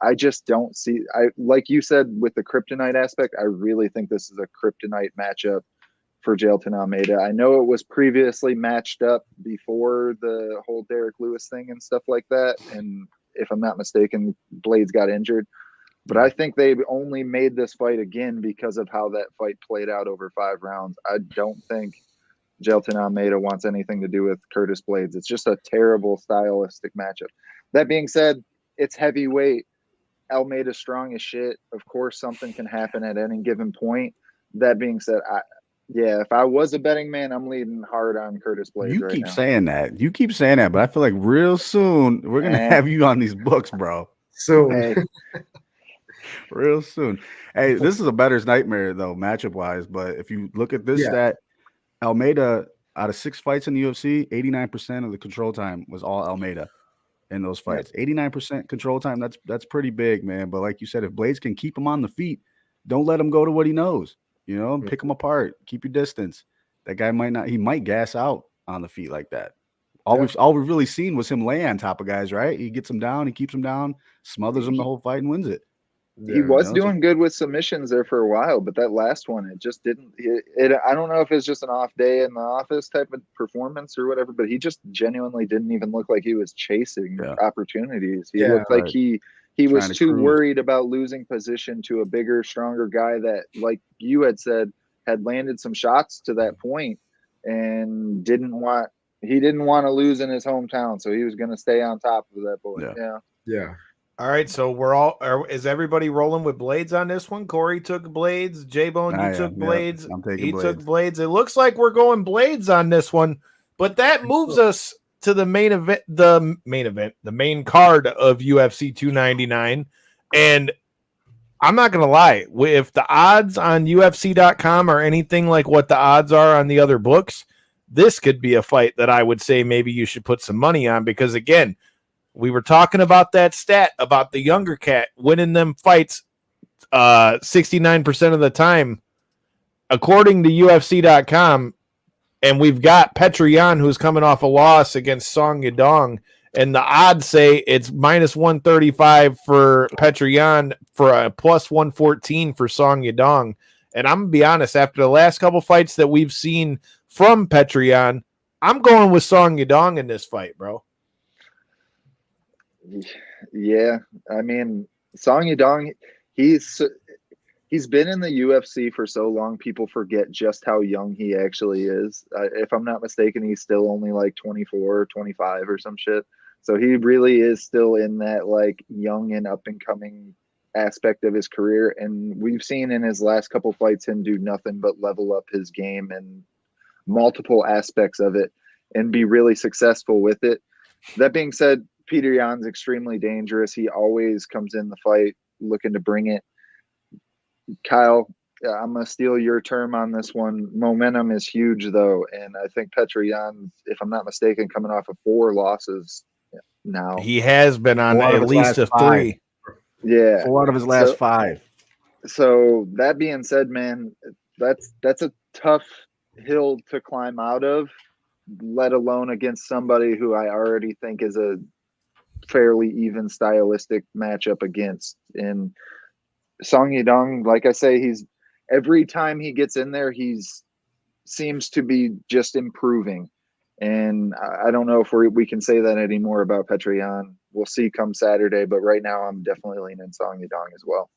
I just don't see, like you said with the kryptonite aspect, I really think this is a kryptonite matchup for Jailton Almeida. I know it was previously matched up before the whole Derek Lewis thing and stuff like that, and if I'm not mistaken, Blades got injured. But I think they only made this fight again because of how that fight played out over 5 rounds. I don't think Jailton Almeida wants anything to do with Curtis Blades. It's just a terrible stylistic matchup. That being said, it's heavyweight. Almeida's strong as shit. Of course, something can happen at any given point. That being said, if I was a betting man, I'm leaning hard on Curtis Blades. You right keep now. saying that. You keep saying that, but I feel like real soon we're gonna have you on these books, bro. Soon. Real soon. Hey, this is a bettor's nightmare though, matchup wise. But if you look at this stat, Almeida out of 6 fights in the UFC, 89% of the control time was all Almeida in those fights. 89% control time. That's pretty big, man. But like you said, if Blades can keep him on the feet, don't let him go to what he knows. You know, pick him apart, keep your distance. That guy might gas out on the feet like that. All we've really seen was him lay on top of guys, right? He gets them down, he keeps them down, smothers them the whole fight and wins it. He was doing good with submissions there for a while, but that last one, it just didn't. I don't know if it's just an off day in the office type of performance or whatever, but he just genuinely didn't even look like he was chasing opportunities. He looked like he was too worried about losing position to a bigger, stronger guy that, like you had said, had landed some shots to that point and didn't want to lose in his hometown, so he was going to stay on top of that boy. Yeah. All right, so is everybody rolling with Blades on this one? Corey took Blades. J-Bone, you took Blades. I'm taking he Blades. took Blades. It looks like we're going Blades on this one, but that moves us to the main event, the main card of UFC 299. And I'm not going to lie, if the odds on UFC.com are anything like what the odds are on the other books, this could be a fight that I would say maybe you should put some money on, because again, we were talking about that stat about the younger cat winning them fights 69% of the time, according to UFC.com. And we've got Petr Yan, who's coming off a loss against Song Yadong. And the odds say it's minus 135 for Petr Yan for a plus 114 for Song Yadong. And I'm going to be honest, after the last couple fights that we've seen from Petr Yan, I'm going with Song Yadong in this fight, bro. Yeah, I mean, Song Yadong, he's been in the UFC for so long, people forget just how young he actually is. If I'm not mistaken, he's still only like 24 or 25 or some shit. So he really is still in that like young and up and coming aspect of his career. And we've seen in his last couple fights him do nothing but level up his game and multiple aspects of it and be really successful with it. That being said, Petr Yan's extremely dangerous. He always comes in the fight looking to bring it. Kyle, I'm going to steal your term on this one. Momentum is huge, though, and I think Petr Yan, if I'm not mistaken, coming off of 4 losses now. He has been on at least a 3. Yeah. 4 out of his last 5. So that being said, man, that's a tough hill to climb out of, let alone against somebody who I already think is a fairly even stylistic matchup against. And Song Yadong, like I say, he's every time he gets in there, he's seems to be just improving. And I don't know if we can say that anymore about Petr Yan. We'll see come Saturday, but right now I'm definitely leaning Song Yadong as well.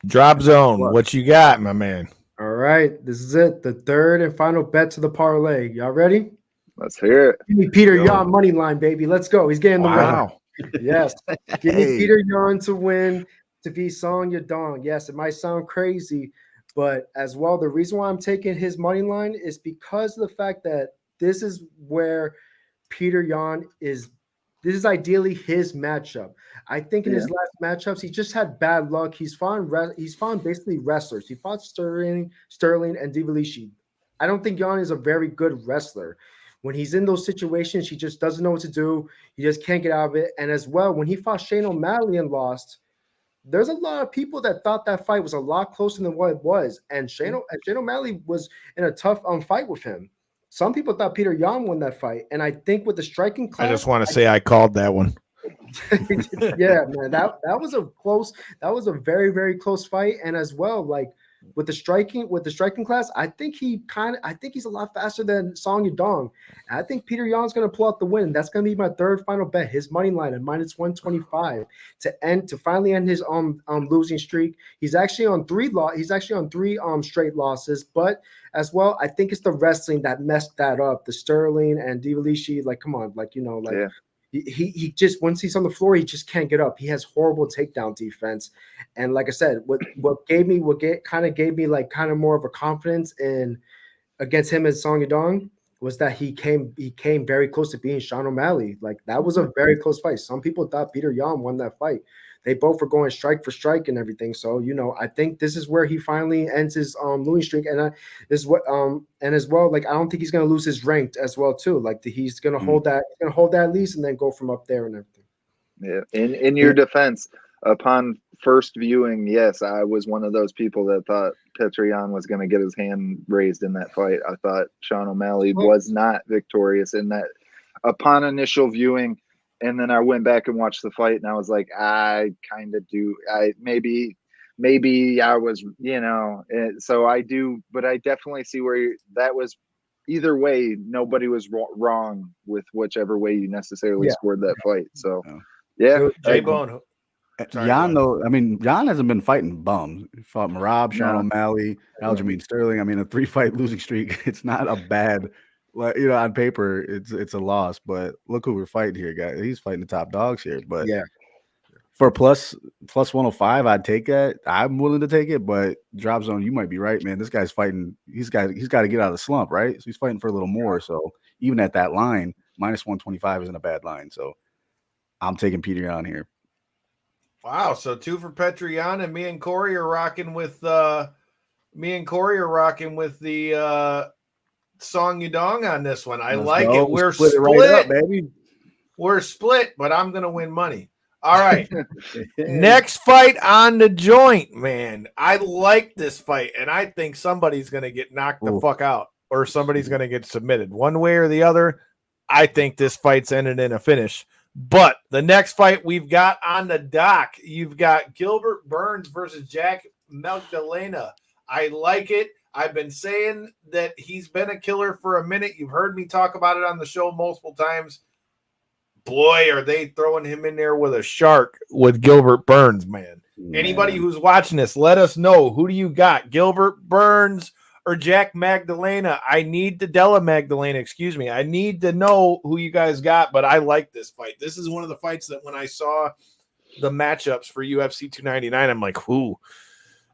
Drop zone, what you got, my man? All right, this is it. The third and final bet to the parlay. Y'all ready? Let's hear it. Give me Peter Yan money line, baby. Let's go. He's getting the win. Wow. Yes. Give me Hey. Peter Yan to win to be Song Yadong. Yes, it might sound crazy, but as well, the reason why I'm taking his money line is because of the fact that this is where Peter Yan is. This is ideally his matchup. I think in his last matchups, he just had bad luck. He's fought basically wrestlers. He fought Sterling, and Divalishi. I don't think Yan is a very good wrestler. When he's in those situations, he just doesn't know what to do. He just can't get out of it. And as well, when he fought Shane O'Malley and lost, there's a lot of people that thought that fight was a lot closer than what it was. And Shane O'Malley was in a tough fight with him. Some people thought Peter Yan won that fight. And I think with the striking class, I just want to say I called that one. yeah, man, that was a very, very close fight. And as well, like with the striking class, I think he's a lot faster than Song Yadong. And I think Peter Yan's gonna pull out the win. That's gonna be my third final bet. His money line at -125 to finally end his losing streak. He's actually on three straight losses, but as well, I think it's the wrestling that messed that up. The Sterling and Divalishi, like, come on, like, yeah. He just, once he's on the floor, he just can't get up. He has horrible takedown defense, and like I said, what gave me more of a confidence in against him and Song Yadong was that he came very close to being Sean O'Malley. Like, that was a very close fight. Some people thought Peter Yan won that fight. They both were going strike for strike and everything. So, I think this is where he finally ends his losing streak. And this is what and as well, like, I don't think he's gonna lose his ranked as well too. Like, he's gonna hold that at least and then go from up there and everything. Yeah. In your defense, upon first viewing, yes, I was one of those people that thought Petr Yan was going to get his hand raised in that fight. I thought Sean O'Malley was not victorious in that upon initial viewing. And then I went back and watched the fight, and I was like, I kind of do. Maybe I was, so I do, but I definitely see where that was. Either way, nobody was wrong with whichever way you necessarily scored that fight. So, yeah. J-Bone. Yan, though, I mean, Yan hasn't been fighting bums. He fought Marab, Sean O'Malley, Aljamain Sterling. I mean, a 3-fight losing streak. It's not a bad. On paper, it's a loss, but look who we're fighting here, guys. He's fighting the top dogs here. But for plus 105, I'd take that. I'm willing to take it, but Drop Zone, you might be right, man. This guy's fighting. He's got to get out of the slump, right? So he's fighting for a little more. So even at that line, -125 isn't a bad line. So I'm taking Peter Yan here. Wow, so 2 for Petr Yan, and me and Corey are rocking with the Song Yadong on this one. I like it. We're split. Right up, baby. We're split, but I'm going to win money. All right. Next fight on the joint, man. I like this fight, and I think somebody's going to get knocked the fuck out, or somebody's going to get submitted. One way or the other, I think this fight's ended in a finish. But the next fight we've got on the dock, you've got Gilbert Burns versus Jack Magdalena. I like it. I've been saying that he's been a killer for a minute. You've heard me talk about it on the show multiple times. Boy, are they throwing him in there with a shark with Gilbert Burns, man. Anybody who's watching this, let us know. Who do you got, Gilbert Burns or Jack Magdalena? I need I need to know who you guys got, but I like this fight. This is one of the fights that when I saw the matchups for UFC 299, I'm like, whoo.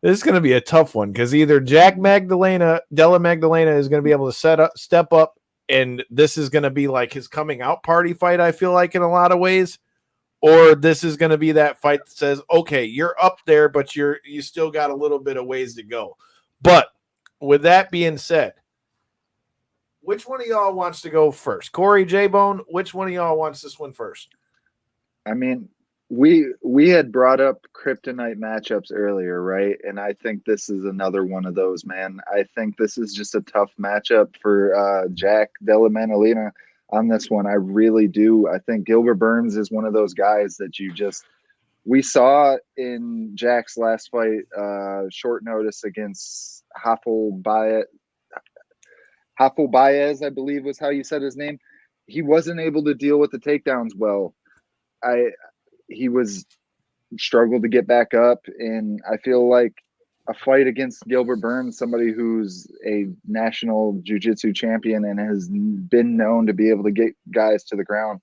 This is going to be a tough one because either Della Magdalena is going to be able to step up, and this is going to be like his coming out party fight, I feel like, in a lot of ways, or this is going to be that fight that says, okay, you're up there, but you still got a little bit of ways to go. But with that being said, which one of y'all wants to go first? Corey, J-Bone, which one of y'all wants this one first? I mean, we had brought up kryptonite matchups earlier, right? And I think this is another one of those, man. I think this is just a tough matchup for Jack Della Magdalena on this one. I really do. I think Gilbert Burns is one of those guys that we saw in Jack's last fight, short notice against Rafael Baez, I believe was how you said his name. He wasn't able to deal with the takedowns well. He struggled to get back up, and I feel like a fight against Gilbert Burns, somebody who's a national jiu-jitsu champion and has been known to be able to get guys to the ground.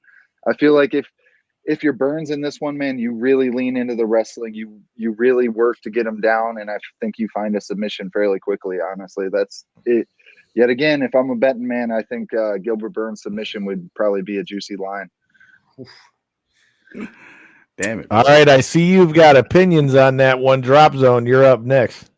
I feel like if you're Burns in this one, man, you really lean into the wrestling. You really work to get him down, and I think you find a submission fairly quickly, honestly. That's it. Yet again, if I'm a betting man, I think Gilbert Burns' submission would probably be a juicy line. Damn it. All right, I see you've got opinions on that one. Drop Zone, you're up next.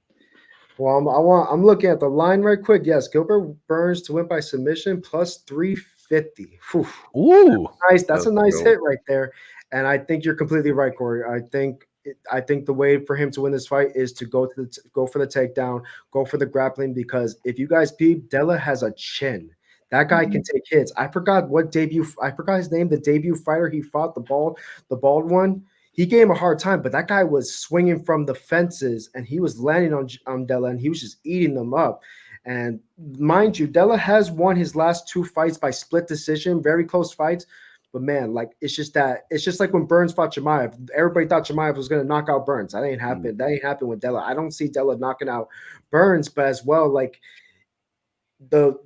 Well, I'm looking at the line right quick. Yes, Gilbert Burns to win by submission plus 350. Whew. Ooh, Nice. That's a nice cool. hit right there. And I think you're completely right, Corey. I think the way for him to win this fight is to go for the takedown, go for the grappling, because if you guys peep, Della has a chin. That guy can take hits. I forgot his name, the debut fighter he fought, the bald one. He gave him a hard time, but that guy was swinging from the fences and he was landing on Della and he was just eating them up. And mind you, Della has won his last 2 fights by split decision, very close fights. But man, like it's just like when Burns fought Chimaev. Everybody thought Chimaev was going to knock out Burns. That ain't happened. That ain't happened with Della. I don't see Della knocking out Burns, but as well, like the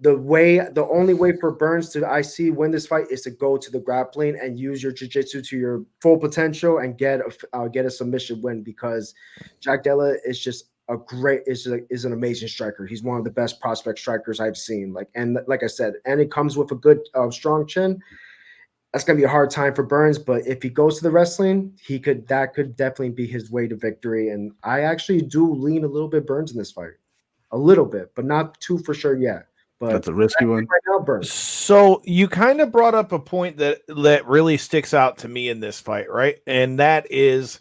only way for Burns to win this fight is to go to the grappling and use your jiu-jitsu to your full potential and get a submission win, because Jack Della is just is an amazing striker. He's one of the best prospect strikers I've seen. Like I said, and it comes with a good strong chin. That's gonna be a hard time for Burns, but if he goes to the wrestling, that could definitely be his way to victory. And I actually do lean a little bit Burns in this fight. A little bit, but not too for sure yet. But that's a risky one. Right now, Burns. So you kind of brought up a point that really sticks out to me in this fight, right? And that is,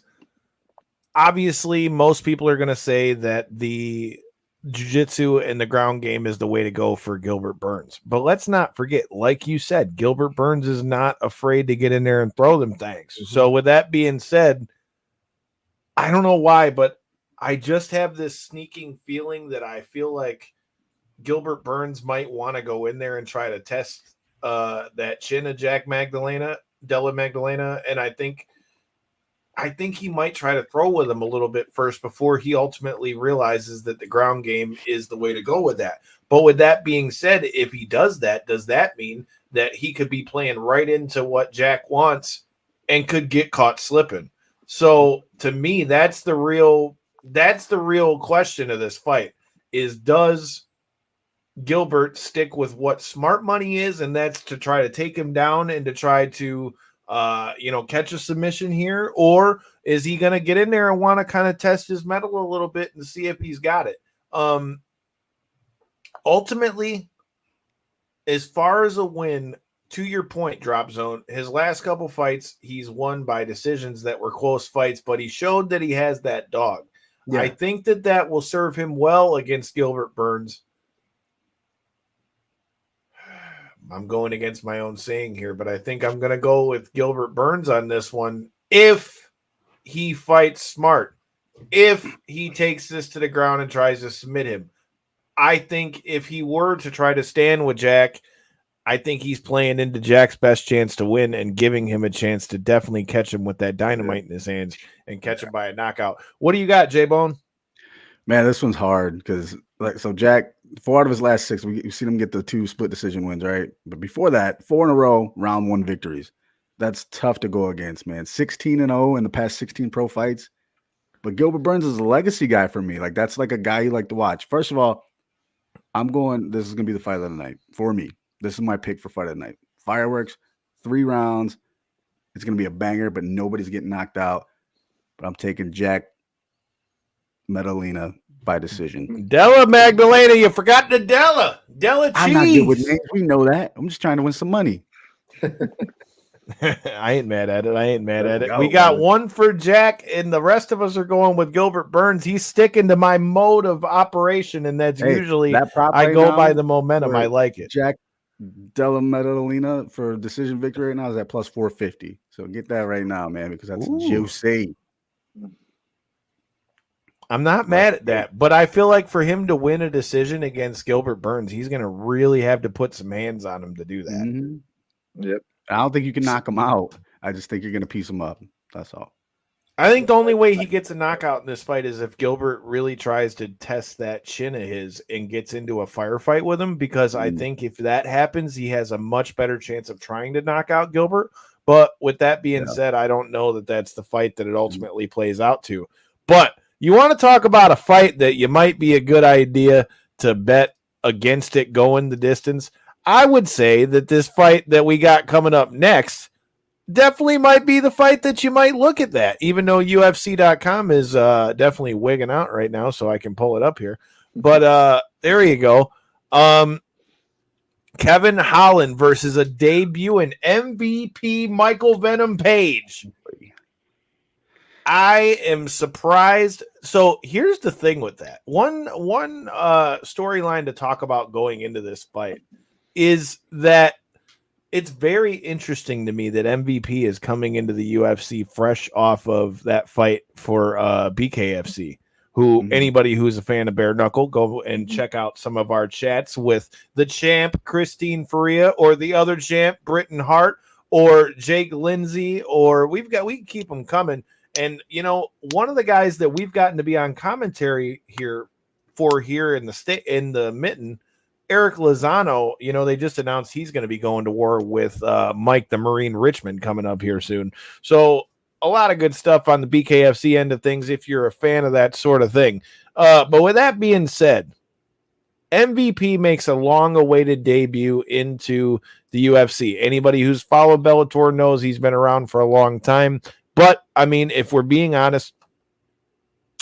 obviously, most people are going to say that the jiu-jitsu and the ground game is the way to go for Gilbert Burns. But let's not forget, like you said, Gilbert Burns is not afraid to get in there and throw them things. Mm-hmm. So with that being said, I don't know why, but I just have this sneaking feeling that I feel like Gilbert Burns might want to go in there and try to test that chin of Della Magdalena, and I think he might try to throw with him a little bit first before he ultimately realizes that the ground game is the way to go with that. But with that being said, if he does that mean that he could be playing right into what Jack wants and could get caught slipping? So to me, that's the real question of this fight is, does Gilbert stick with what smart money is, and that's to try to take him down and to try to catch a submission here, or is he going to get in there and want to kind of test his mettle a little bit and see if he's got it? Ultimately, as far as a win, to your point, Drop Zone, his last couple fights, he's won by decisions that were close fights, but he showed that he has that dog. Yeah. I think that will serve him well against Gilbert Burns. I'm going against my own saying here, but I think I'm going to go with Gilbert Burns on this one if he fights smart, if he takes this to the ground and tries to submit him. I think if he were to try to stand with Jack, I think he's playing into Jack's best chance to win and giving him a chance to definitely catch him with that dynamite in his hands and catch him by a knockout. What do you got, J-Bone? Man, this one's hard because, Jack, 4 out of his last 6, we've seen him get the 2 split decision wins, right? But before that, 4 in a row, round 1 victories. That's tough to go against, man. 16-0 in the past 16 pro fights. But Gilbert Burns is a legacy guy for me. Like, that's like a guy you like to watch. First of all, this is going to be the fight of the night for me. This is my pick for fight of the night. Fireworks, 3 rounds. It's going to be a banger, but nobody's getting knocked out. But I'm taking Jack Magdalena by decision. Della Magdalena, you forgot the Della cheese. I'm not good with names. We know that. I'm just trying to win some money. I ain't mad at it. We got one for Jack, and the rest of us are going with Gilbert Burns. He's sticking to my mode of operation, and that's usually I go by the momentum. I like it. Jack Della Magdalena for decision victory right now is at plus 450. So get that right now, man, because that's juicy. I'm not mad at that, but I feel like for him to win a decision against Gilbert Burns, he's going to really have to put some hands on him to do that. Mm-hmm. Yep. I don't think you can knock him out. I just think you're going to piece him up. That's all. I think the only way he gets a knockout in this fight is if Gilbert really tries to test that chin of his and gets into a firefight with him, because I think if that happens, he has a much better chance of trying to knock out Gilbert. But with that being said, I don't know that that's the fight that it ultimately plays out to. But you want to talk about a fight that you might be a good idea to bet against it going the distance? I would say that this fight that we got coming up next definitely might be the fight that you might look at that, even though UFC.com is definitely wigging out right now, so I can pull it up here. But there you go. Kevin Holland versus a debuting MVP Michael Venom Page. I am surprised. So here's the thing with that. One storyline to talk about going into this fight is that it's very interesting to me that MVP is coming into the UFC fresh off of that fight for BKFC. Who anybody who's a fan of bare knuckle, go and check out some of our chats with the champ Christine Faria or the other champ Britton Hart or Jake Lindsay, or we can keep them coming. And you know, one of the guys that we've gotten to be on commentary here in the Mitten, Eric Lozano, you know, they just announced he's going to be going to war with Mike the Marine Richmond coming up here soon. So a lot of good stuff on the BKFC end of things if you're a fan of that sort of thing. But with that being said, MVP makes a long-awaited debut into the UFC. Anybody who's followed Bellator knows he's been around for a long time. But, I mean, if we're being honest,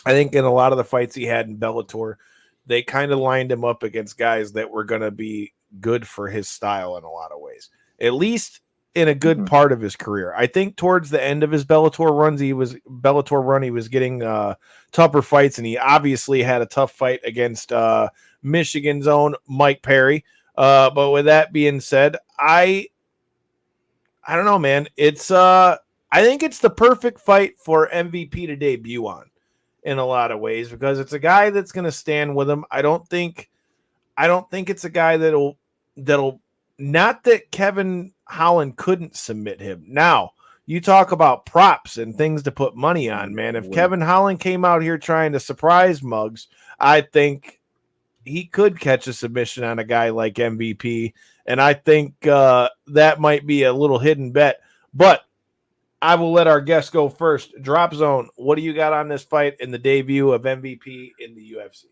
I think in a lot of the fights he had in Bellator, they kind of lined him up against guys that were going to be good for his style in a lot of ways. At least in a good part of his career. I think towards the end of his Bellator run, he was getting tougher fights, and he obviously had a tough fight against Michigan's own Mike Perry. But with that being said, I don't know, man. It's I think it's the perfect fight for MVP to debut on in a lot of ways, because it's a guy that's going to stand with him. I don't think it's a guy that'll not that Kevin Holland couldn't submit him. Now, you talk about props and things to put money on, man. If Kevin Holland came out here trying to surprise Muggs, I think he could catch a submission on a guy like MVP, and I think that might be a little hidden bet. But I will let our guest go first. Drop Zone, what do you got on this fight in the debut of MVP in the UFC?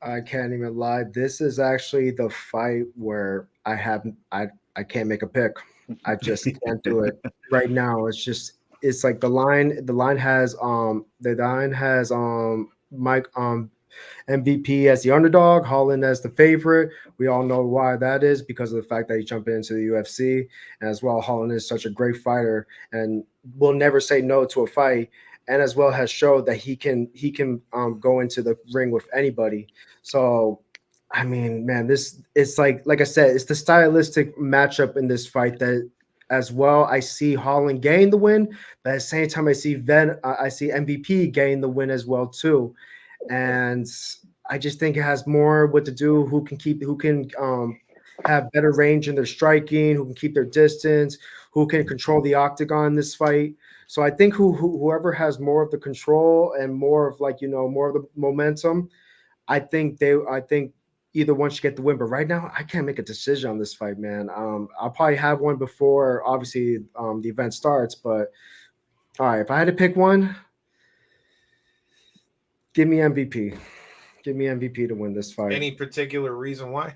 I can't even lie. This is actually the fight where I can't make a pick. I just can't do it right now. It's like the line has Mike MVP as the underdog, Holland as the favorite. We all know why that is, because of the fact that he jumped into the UFC, and as well, Holland is such a great fighter and will never say no to a fight, and as well has showed that he can go into the ring with anybody. So, I mean, man, it's like I said, it's the stylistic matchup in this fight that, as well, I see Holland gain the win, but at the same time, I see MVP gain the win as well too. And I just think it has more what to do. Who can have better range in their striking, who can keep their distance, who can control the octagon in this fight. So I think whoever has more of the control and more of more of the momentum, I think either one should get the win. But right now, I can't make a decision on this fight, man. I'll probably have one before obviously the event starts. But all right, if I had to pick one, give me MVP. Give me MVP to win this fight. Any particular reason why?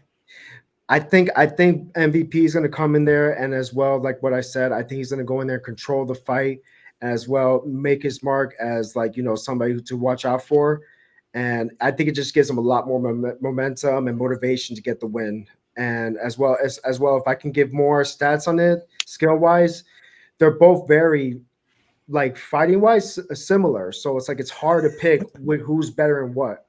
I think MVP is going to come in there, and as well, like what I said, I think he's going to go in there and control the fight, as well, make his mark as somebody to watch out for. And I think it just gives him a lot more momentum and motivation to get the win. And as well, if I can give more stats on it, skill wise, they're both very, like, fighting wise similar. So it's hard to pick who's better in what.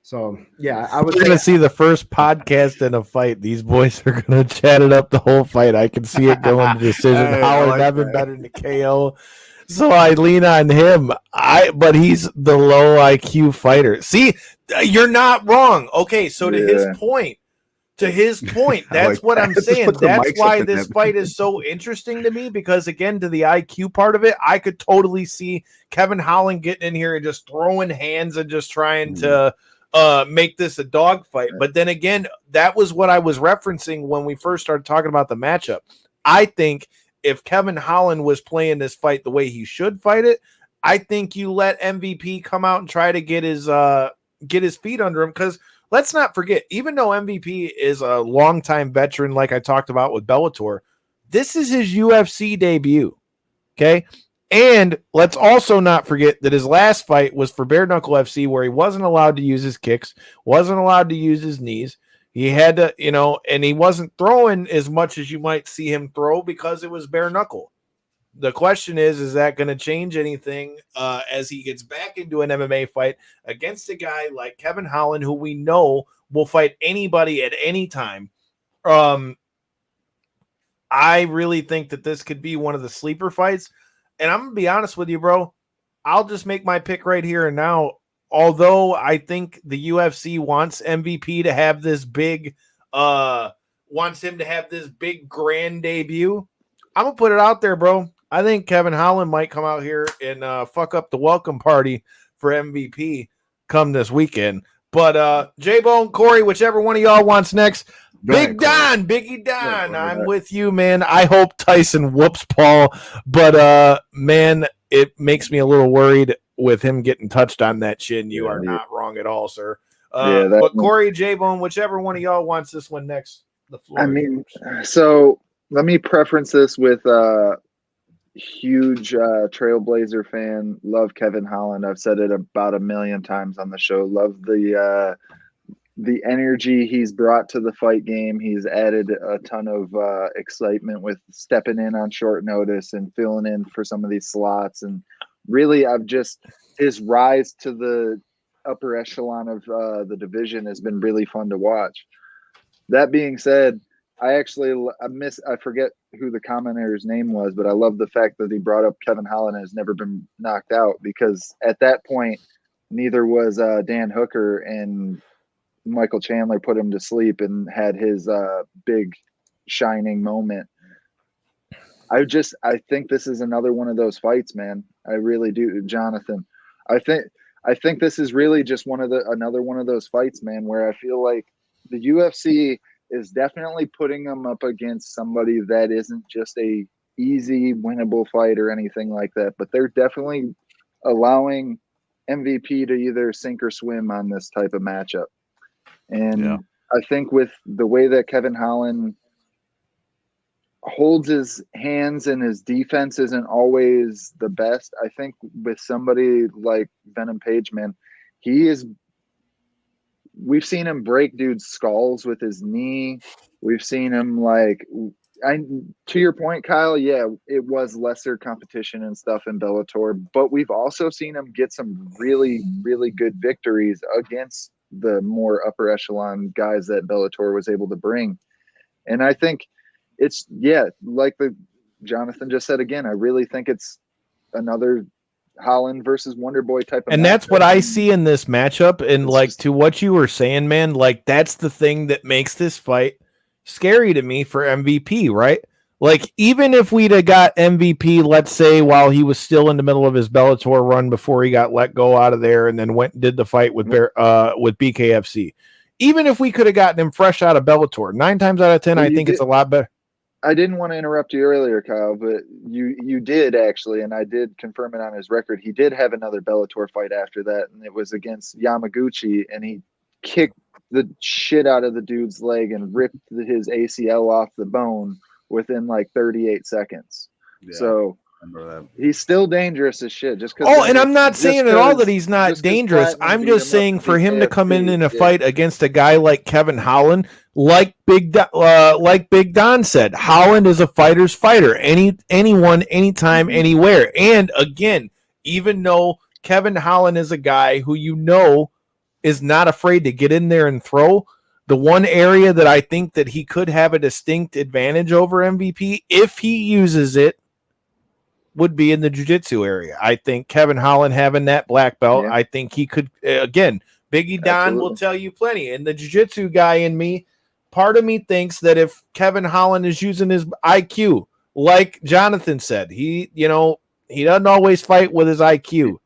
So yeah, I was going to see the first podcast in a fight. These boys are going to chat it up the whole fight. I can see it going to decision. Howard Evan better than the KO. So I lean on him. But he's the low IQ fighter. See, you're not wrong. Okay, so to his point, To his point, that's like what that. I'm Just saying. put the That's mics why up in this them. fight is so interesting to me, because again, to the IQ part of it, I could totally see Kevin Holland getting in here and just throwing hands and just trying to make this a dog fight. But then again, that was what I was referencing when we first started talking about the matchup. I think if Kevin Holland was playing this fight the way he should fight it, I think you let MVP come out and try to get his feet under him, because let's not forget, even though MVP is a longtime veteran, like I talked about with Bellator, this is his UFC debut. Okay. And let's also not forget that his last fight was for Bare Knuckle FC, where he wasn't allowed to use his kicks, wasn't allowed to use his knees. He had to, and he wasn't throwing as much as you might see him throw because it was bare knuckle. The question is that going to change anything as he gets back into an MMA fight against a guy like Kevin Holland, who we know will fight anybody at any time? I really think that this could be one of the sleeper fights. And I'm going to be honest with you, bro. I'll just make my pick right here and now. Although I think the UFC wants MVP to have this big, wants him to have this big grand debut, I'm going to put it out there, bro. I think Kevin Holland might come out here and fuck up the welcome party for MVP come this weekend. But J-Bone, Corey, whichever one of y'all wants next. Biggie Don, I'm with you, man. I hope Tyson whoops Paul, but man, it makes me a little worried with him getting touched on that chin. You are not wrong at all, sir. But Corey, J-Bone, whichever one of y'all wants this one next, the floor. I mean, so let me preference this with huge Trailblazer fan. Love Kevin Holland. I've said it about 1 million times on the show. Love the energy he's brought to the fight game. He's added a ton of excitement with stepping in on short notice and filling in for some of these slots. And really, his rise to the upper echelon of the division has been really fun to watch. That being said, I forget who the commenter's name was, but I love the fact that he brought up Kevin Holland has never been knocked out, because at that point, neither was Dan Hooker, and Michael Chandler put him to sleep and had his big shining moment. I think this is another one of those fights, man. I really do, Jonathan. I think this is really just another one of those fights, man, where I feel like the UFC is definitely putting them up against somebody that isn't just a easy winnable fight or anything like that, but they're definitely allowing MVP to either sink or swim on this type of matchup. And I think with the way that Kevin Holland holds his hands and his defense isn't always the best, I think with somebody like Venom Page, man, we've seen him break dudes' skulls with his knee. We've seen him to your point, Kyle, yeah, it was lesser competition and stuff in Bellator, but we've also seen him get some really, really good victories against the more upper echelon guys that Bellator was able to bring. And I think it's, like Jonathan just said again, I really think it's another Holland versus Wonder Boy type of and matchup. That's what I see in this matchup. And to what you were saying, man, that's the thing that makes this fight scary to me for MVP, right? Even if we'd have got MVP, let's say, while he was still in the middle of his Bellator run before he got let go out of there and then went and did the fight with BKFC, even if we could have gotten him fresh out of Bellator, 9 times out of 10, I think it's a lot better. I didn't want to interrupt you earlier, Kyle, but you did actually, and I did confirm it on his record. He did have another Bellator fight after that, and it was against Yamaguchi, and he kicked the shit out of the dude's leg and ripped his ACL off the bone within 38 seconds. Yeah, so he's still dangerous as shit. And I'm not saying at all that he's not dangerous. I'm just saying for him to come in a fight against a guy like Kevin Holland, like Big Don said, Holland is a fighter's fighter. Anyone, anytime, anywhere. And again, even though Kevin Holland is a guy who is not afraid to get in there and throw, the one area that I think that he could have a distinct advantage over MVP, if he uses it, would be in the jiu-jitsu area. I think Kevin Holland having that black belt, I think he could, again, Biggie Don will tell you plenty. And the jiu-jitsu guy in me, part of me thinks that if Kevin Holland is using his IQ, like Jonathan said, he doesn't always fight with his IQ.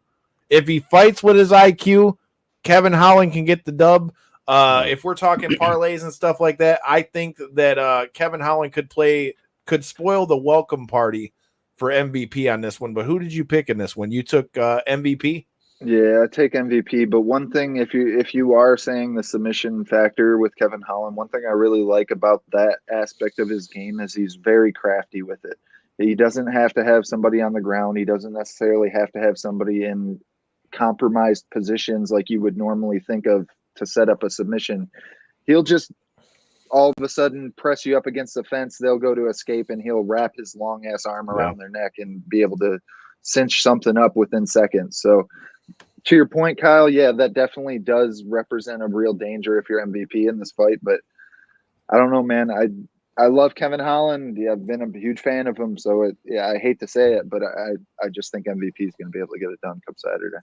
If he fights with his IQ, Kevin Holland can get the dub. If we're talking parlays and stuff like that, I think that Kevin Holland could spoil the welcome party for MVP on this one. But who did you pick in this one? You took MVP? Yeah, I take MVP. But one thing, if you are saying the submission factor with Kevin Holland, one thing I really like about that aspect of his game is he's very crafty with it. He doesn't have to have somebody on the ground. He doesn't necessarily have to have somebody in compromised positions like you would normally think of to set up a submission. He'll just all of a sudden press you up against the fence. They'll go to escape, and he'll wrap his long ass arm around their neck and be able to cinch something up within seconds. So to your point, Kyle, yeah, that definitely does represent a real danger if you're MVP in this fight. But I don't know, man. I love Kevin Holland. Yeah, I've been a huge fan of him. So I hate to say it, but I just think MVP is going to be able to get it done come Saturday.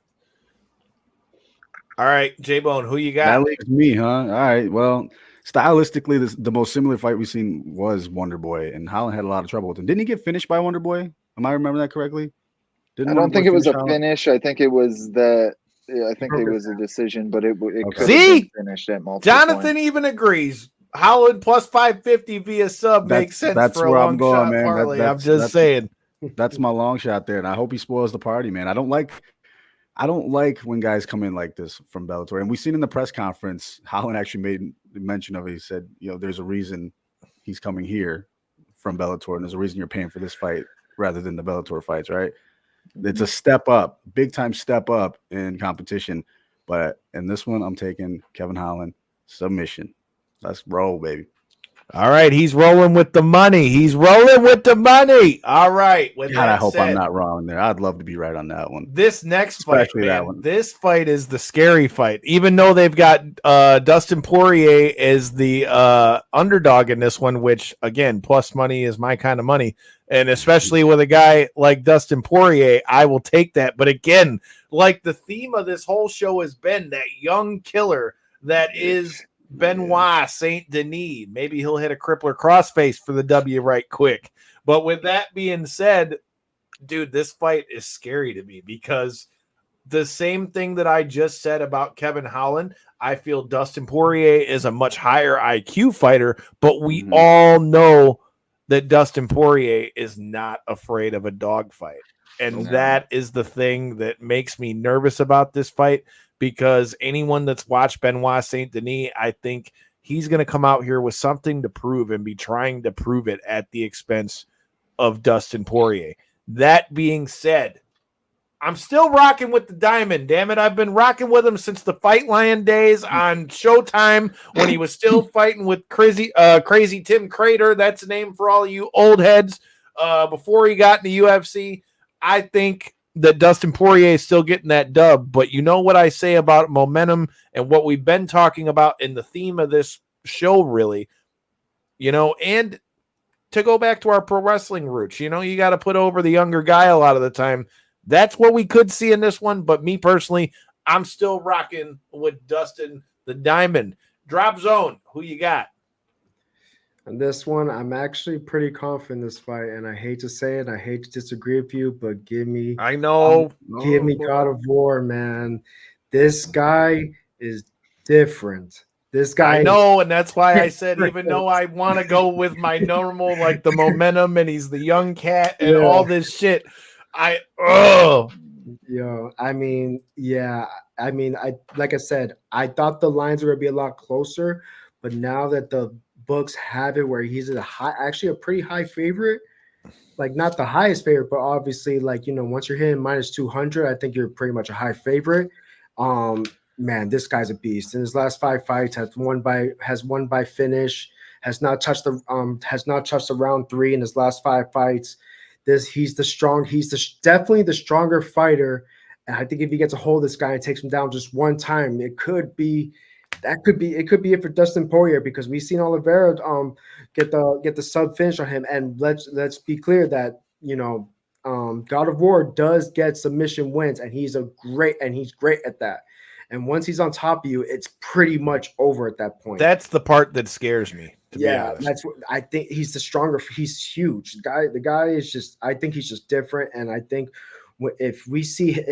All right, J-Bone, who you got? That leaves me, huh? All right. Well, stylistically, the most similar fight we've seen was Wonder Boy, and Holland had a lot of trouble with him. Didn't he get finished by Wonder Boy? Am I remembering that correctly? I don't think it was a finish. I think it was that. Yeah, I think it was a decision, but it could have been finished at multiple Jonathan points. even agrees. Holland plus 550 via sub makes sense. That's for where a I'm long going, shot man. parlay. I'm just saying. That's my long shot there, and I hope he spoils the party, man. I don't like when guys come in like this from Bellator. And we've seen in the press conference, Holland actually made mention of it. He said, there's a reason he's coming here from Bellator, and there's a reason you're paying for this fight rather than the Bellator fights, right? It's a step up, big time step up in competition. But in this one, I'm taking Kevin Holland submission. Let's roll, baby. All right, he's rolling with the money. All right. God, I hope I'm not wrong there. I'd love to be right on that one. This next Especially fight, that man, one. This fight is the scary fight. Even though they've got Dustin Poirier as the underdog in this one, which, again, plus money is my kind of money. And especially with a guy like Dustin Poirier, I will take that. But again, like the theme of this whole show has been that young killer that is Benoit Saint Denis. Maybe he'll hit a crippler crossface for the W right quick. But with that being said, dude, this fight is scary to me because the same thing that I just said about Kevin Holland, I feel Dustin Poirier is a much higher IQ fighter, but we all know that Dustin Poirier is not afraid of a dogfight. And that is the thing that makes me nervous about this fight, because anyone that's watched Benoit Saint Denis, I think he's going to come out here with something to prove and be trying to prove it at the expense of Dustin Poirier. That being said, I'm still rocking with the Diamond. Damn it, I've been rocking with him since the Fight Lion days on Showtime when he was still fighting with Crazy Tim Crater. That's a name for all of you old heads. Before he got in the UFC, I think that Dustin Poirier is still getting that dub. But you know what I say about momentum and what we've been talking about in the theme of this show, really, and to go back to our pro wrestling roots, you got to put over the younger guy a lot of the time. That's what we could see in this one. But me personally, I'm still rocking with Dustin the Diamond. Drop Zone, who you got? And this one, I'm actually pretty confident in this fight, and I hate to say it, I hate to disagree with you, but give me God of War, man. This guy is different. This guy, I know, and that's why I said, even though I want to go with my normal, like the momentum, and he's the young cat and all this shit, I like I said, I thought the lines were gonna be a lot closer, but now that the books have it where he's actually a pretty high favorite, like not the highest favorite, but obviously, like, once you're hitting minus 200, I think you're pretty much a high favorite. Man, this guy's a beast. In his last 5 fights, has won by finish, has not touched the round 3 in his last 5 fights. He's definitely the stronger fighter. And I think if he gets a hold of this guy and takes him down just one time, it could be it for Dustin Poirier, because we've seen Oliveira get the sub finish on him. And let's be clear that God of War does get submission wins, and he's great at that. And once he's on top of you, it's pretty much over at that point. That's the part that scares me. To be honest. That's what I think. He's the stronger. He's huge. The guy is just. I think he's just different. And I think if we see,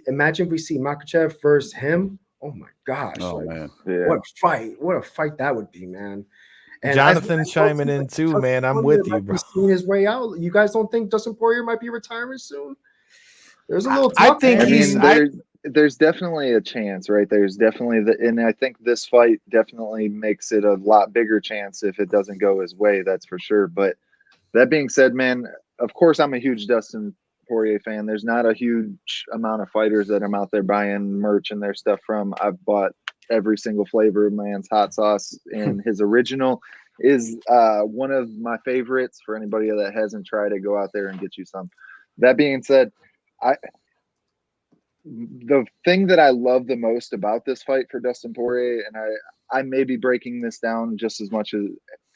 imagine if we see Makhachev versus him. Oh my gosh! Oh man, what a fight that would be, man. And Jonathan's chiming in too, man. I'm with you, bro. Seeing his way out. You guys don't think Dustin Poirier might be retiring soon? There's a little. I think there's definitely a chance, right? There's definitely and I think this fight definitely makes it a lot bigger chance if it doesn't go his way. That's for sure. But that being said, man, of course I'm a huge Dustin Poirier fan. There's not a huge amount of fighters that I'm out there buying merch and their stuff from. I've bought every single flavor of man's hot sauce, and his original is one of my favorites. For anybody that hasn't tried it, go out there and get you some. That being said, the thing that I love the most about this fight for Dustin Poirier, and I may be breaking this down just as much as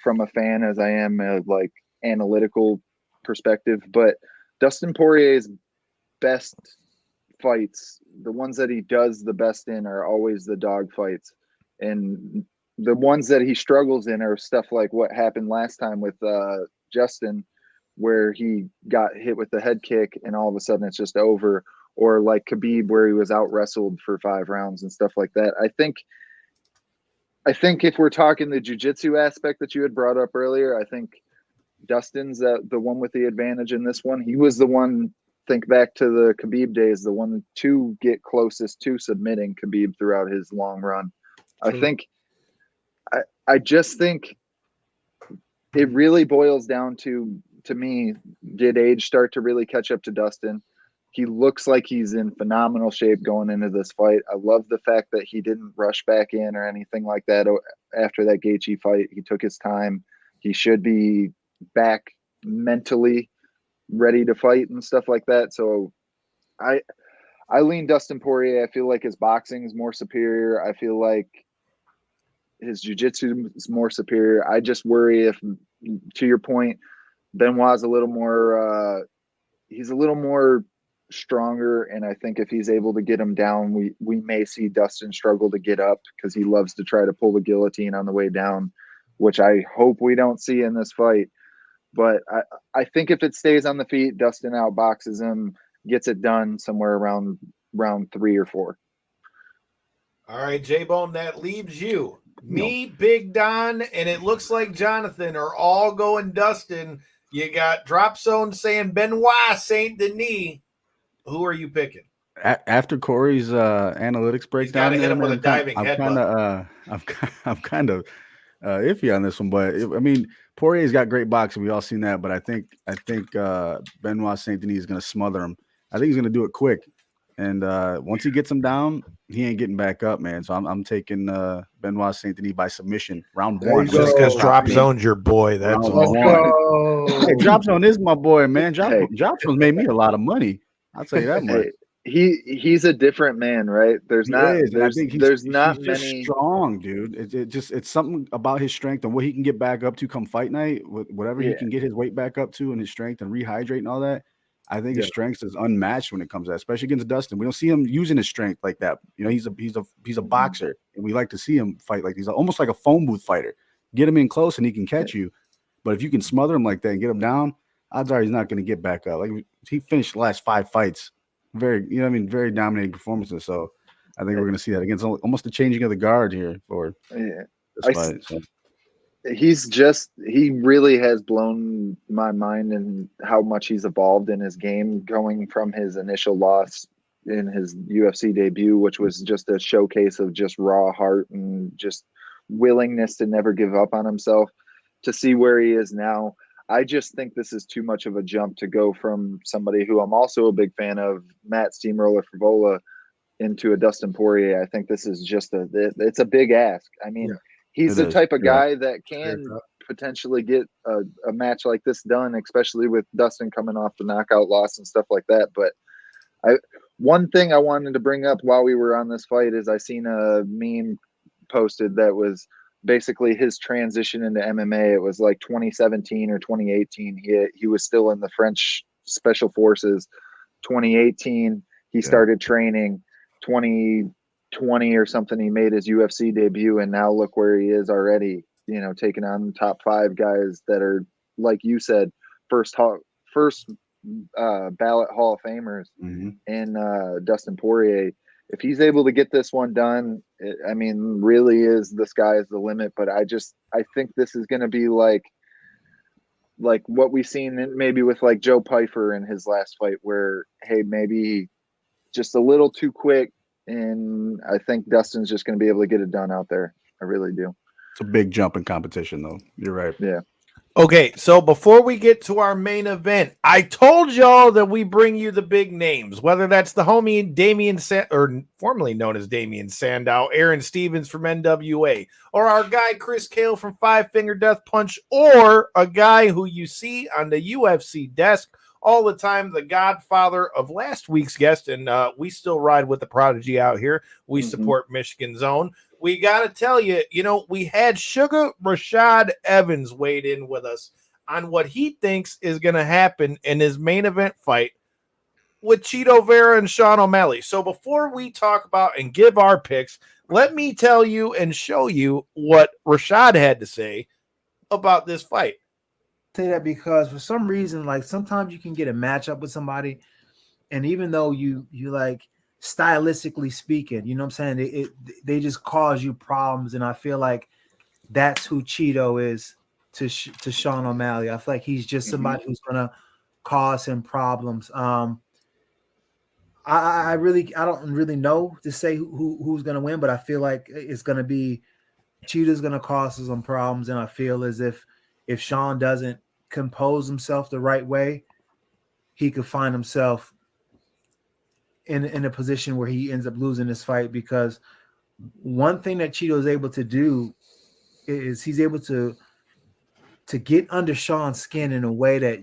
from a fan as I am a like analytical perspective, but Dustin Poirier's best fights, the ones that he does the best in, are always the dog fights, and the ones that he struggles in are stuff like what happened last time with Justin, where he got hit with the head kick and all of a sudden it's just over. Or like Khabib, where he was out wrestled for 5 rounds and stuff like that. I think if we're talking the jiu-jitsu aspect that you had brought up earlier, I think Dustin's the one with the advantage in this one. He was the one, think back to the Khabib days, the one to get closest to submitting Khabib throughout his long run. I just think it really boils down to me, did age start to really catch up to Dustin? He looks like he's in phenomenal shape going into this fight. I love the fact that he didn't rush back in or anything like that after that Gaethje fight. He took his time. He should be back mentally ready to fight and stuff like that. So I lean Dustin Poirier. I feel like his boxing is more superior. I feel like his jiu-jitsu is more superior. I just worry if, to your point, Benoit's a little more he's a little more stronger, and I think if he's able to get him down, we may see Dustin struggle to get up because he loves to try to pull the guillotine on the way down, which I hope we don't see in this fight. But I think if it stays on the feet, Dustin outboxes him, gets it done somewhere around round 3 or 4. All right, J-Bone, that leaves you. Me, Big Don, and it looks like Jonathan are all going Dustin. You got Drop Zone saying Benoit Saint Denis. Who are you picking? After Corey's analytics breakdown, hit him with a diving headbutt. I'm kind of iffy on this one, but I mean, Poirier's got great boxing. We all seen that, but I think Benoit Saint Denis is going to smother him. I think he's going to do it quick, and once he gets him down, he ain't getting back up, man. So I'm taking Benoit Saint Denis by submission, round 1. Just because Drop Zone's your boy, that's all. Hey, Drop Zone is my boy, man. Drop Zone made me a lot to I'll tell you that much. He's a different man, right? There's not many strong, dude. It's something about his strength and what he can get back up to come fight night, whatever he can get his weight back up to and his strength and rehydrate and all that. I think his strength is unmatched when it comes to that, especially against Dustin. We don't see him using his strength like that. You know, he's a boxer, and we like to see him fight like he's almost like a phone booth fighter. Get him in close and he can catch you, but if you can smother him like that and get him down, odds are he's not going to get back up. Like he finished the last 5 fights, very dominating performances. So I think we're going to see that against almost the changing of the guard here for this fight. So. He really has blown my mind in how much he's evolved in his game, going from his initial loss in his UFC debut, which was just a showcase of just raw heart and just willingness to never give up on himself, to see where he is now. I just think this is too much of a jump to go from somebody who I'm also a big fan of, Matt Steamroller Frivola, into a Dustin Poirier. I think this is just it's a big ask. I mean, he's the type of guy that can potentially get a match like this done, especially with Dustin coming off the knockout loss and stuff like that. But one thing I wanted to bring up while we were on this fight is I seen a meme posted that was basically his transition into MMA. It was like 2017 or 2018. He was still in the French Special Forces. 2018, he started training. 2020 or something, he made his UFC debut, and now look where he is already. taking on top 5 guys that are, like you said, first ballot Hall of Famers in Dustin Poirier. If he's able to get this one done, really is the sky is the limit. But I think this is going to be like what we've seen maybe with like Joe Pyfer in his last fight, where, hey, maybe just a little too quick. And I think Dustin's just going to be able to get it done out there. I really do. It's a big jump in competition, though. You're right. Yeah. Okay, so before we get to our main event, I told y'all that we bring you the big names, whether that's the homie Damian or formerly known as Damian Sandow, Aaron Stevens from NWA, or our guy Chris Cale from Five Finger Death Punch, or a guy who you see on the UFC desk all the time, the godfather of last week's guest, and we still ride with the prodigy out here. We support Michigan's own. We got to tell you, we had Suga Rashad Evans weighed in with us on what he thinks is going to happen in his main event fight with Chito Vera and Sean O'Malley. So before we talk about and give our picks, let me tell you and show you what Rashad had to say about this fight. Say that because for some reason, like sometimes you can get a matchup with somebody, and even though you like stylistically speaking, you know what I'm saying, they just cause you problems, and I feel like that's who Chito is to Sean O'Malley. I feel like he's just somebody who's gonna cause him problems. I don't really know to say who's gonna win, but I feel like it's gonna be Chito's gonna cause some problems, and I feel as if Sean doesn't compose himself the right way, he could find himself in a position where he ends up losing this fight, because one thing that Chito is able to do is he's able to get under Sean's skin in a way that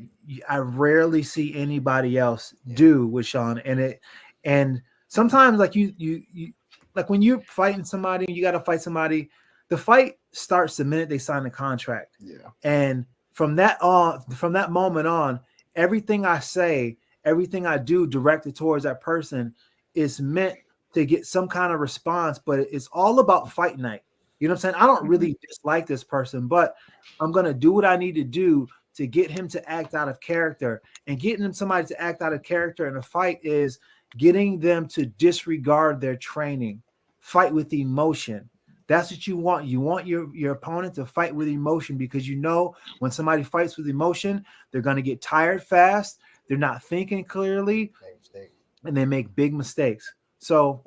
I rarely see anybody else do with Sean. And sometimes like you like when you're fighting somebody, you got to fight somebody, the fight starts the minute they sign the contract. Yeah. And from that moment on, everything I say, everything I do directed towards that person is meant to get some kind of response, but it's all about fight night. You know what I'm saying? I don't really dislike this person, but I'm going to do what I need to do to get him to act out of character. And getting somebody to act out of character in a fight is getting them to disregard their training, fight with emotion. That's what you want. You want your opponent to fight with emotion, because when somebody fights with emotion, they're going to get tired fast. They're not thinking clearly, and they make big mistakes. So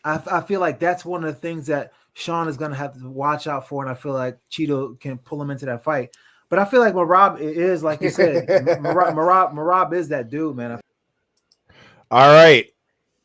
I feel like that's one of the things that Sean is going to have to watch out for, and I feel like Chito can pull him into that fight. But I feel like Marab is, like you said, Marab is that dude, man. All right.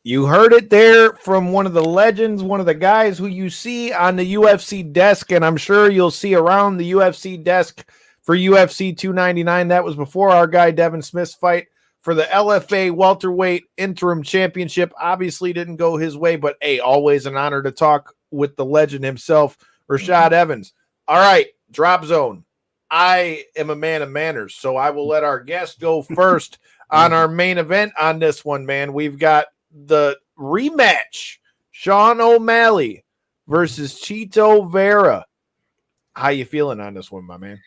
You heard it there from one of the legends, one of the guys who you see on the UFC desk, and I'm sure you'll see around the UFC desk for UFC 299. That was before our guy Devin Smith's fight for the LFA welterweight interim championship. Obviously didn't go his way, but hey, always an honor to talk with the legend himself, Rashad Evans. All right, drop zone. I am a man of manners, so I will let our guest go first on our main event on this one, man. We've got the rematch, Sean O'Malley versus Chito Vera. How you feeling on this one, my man?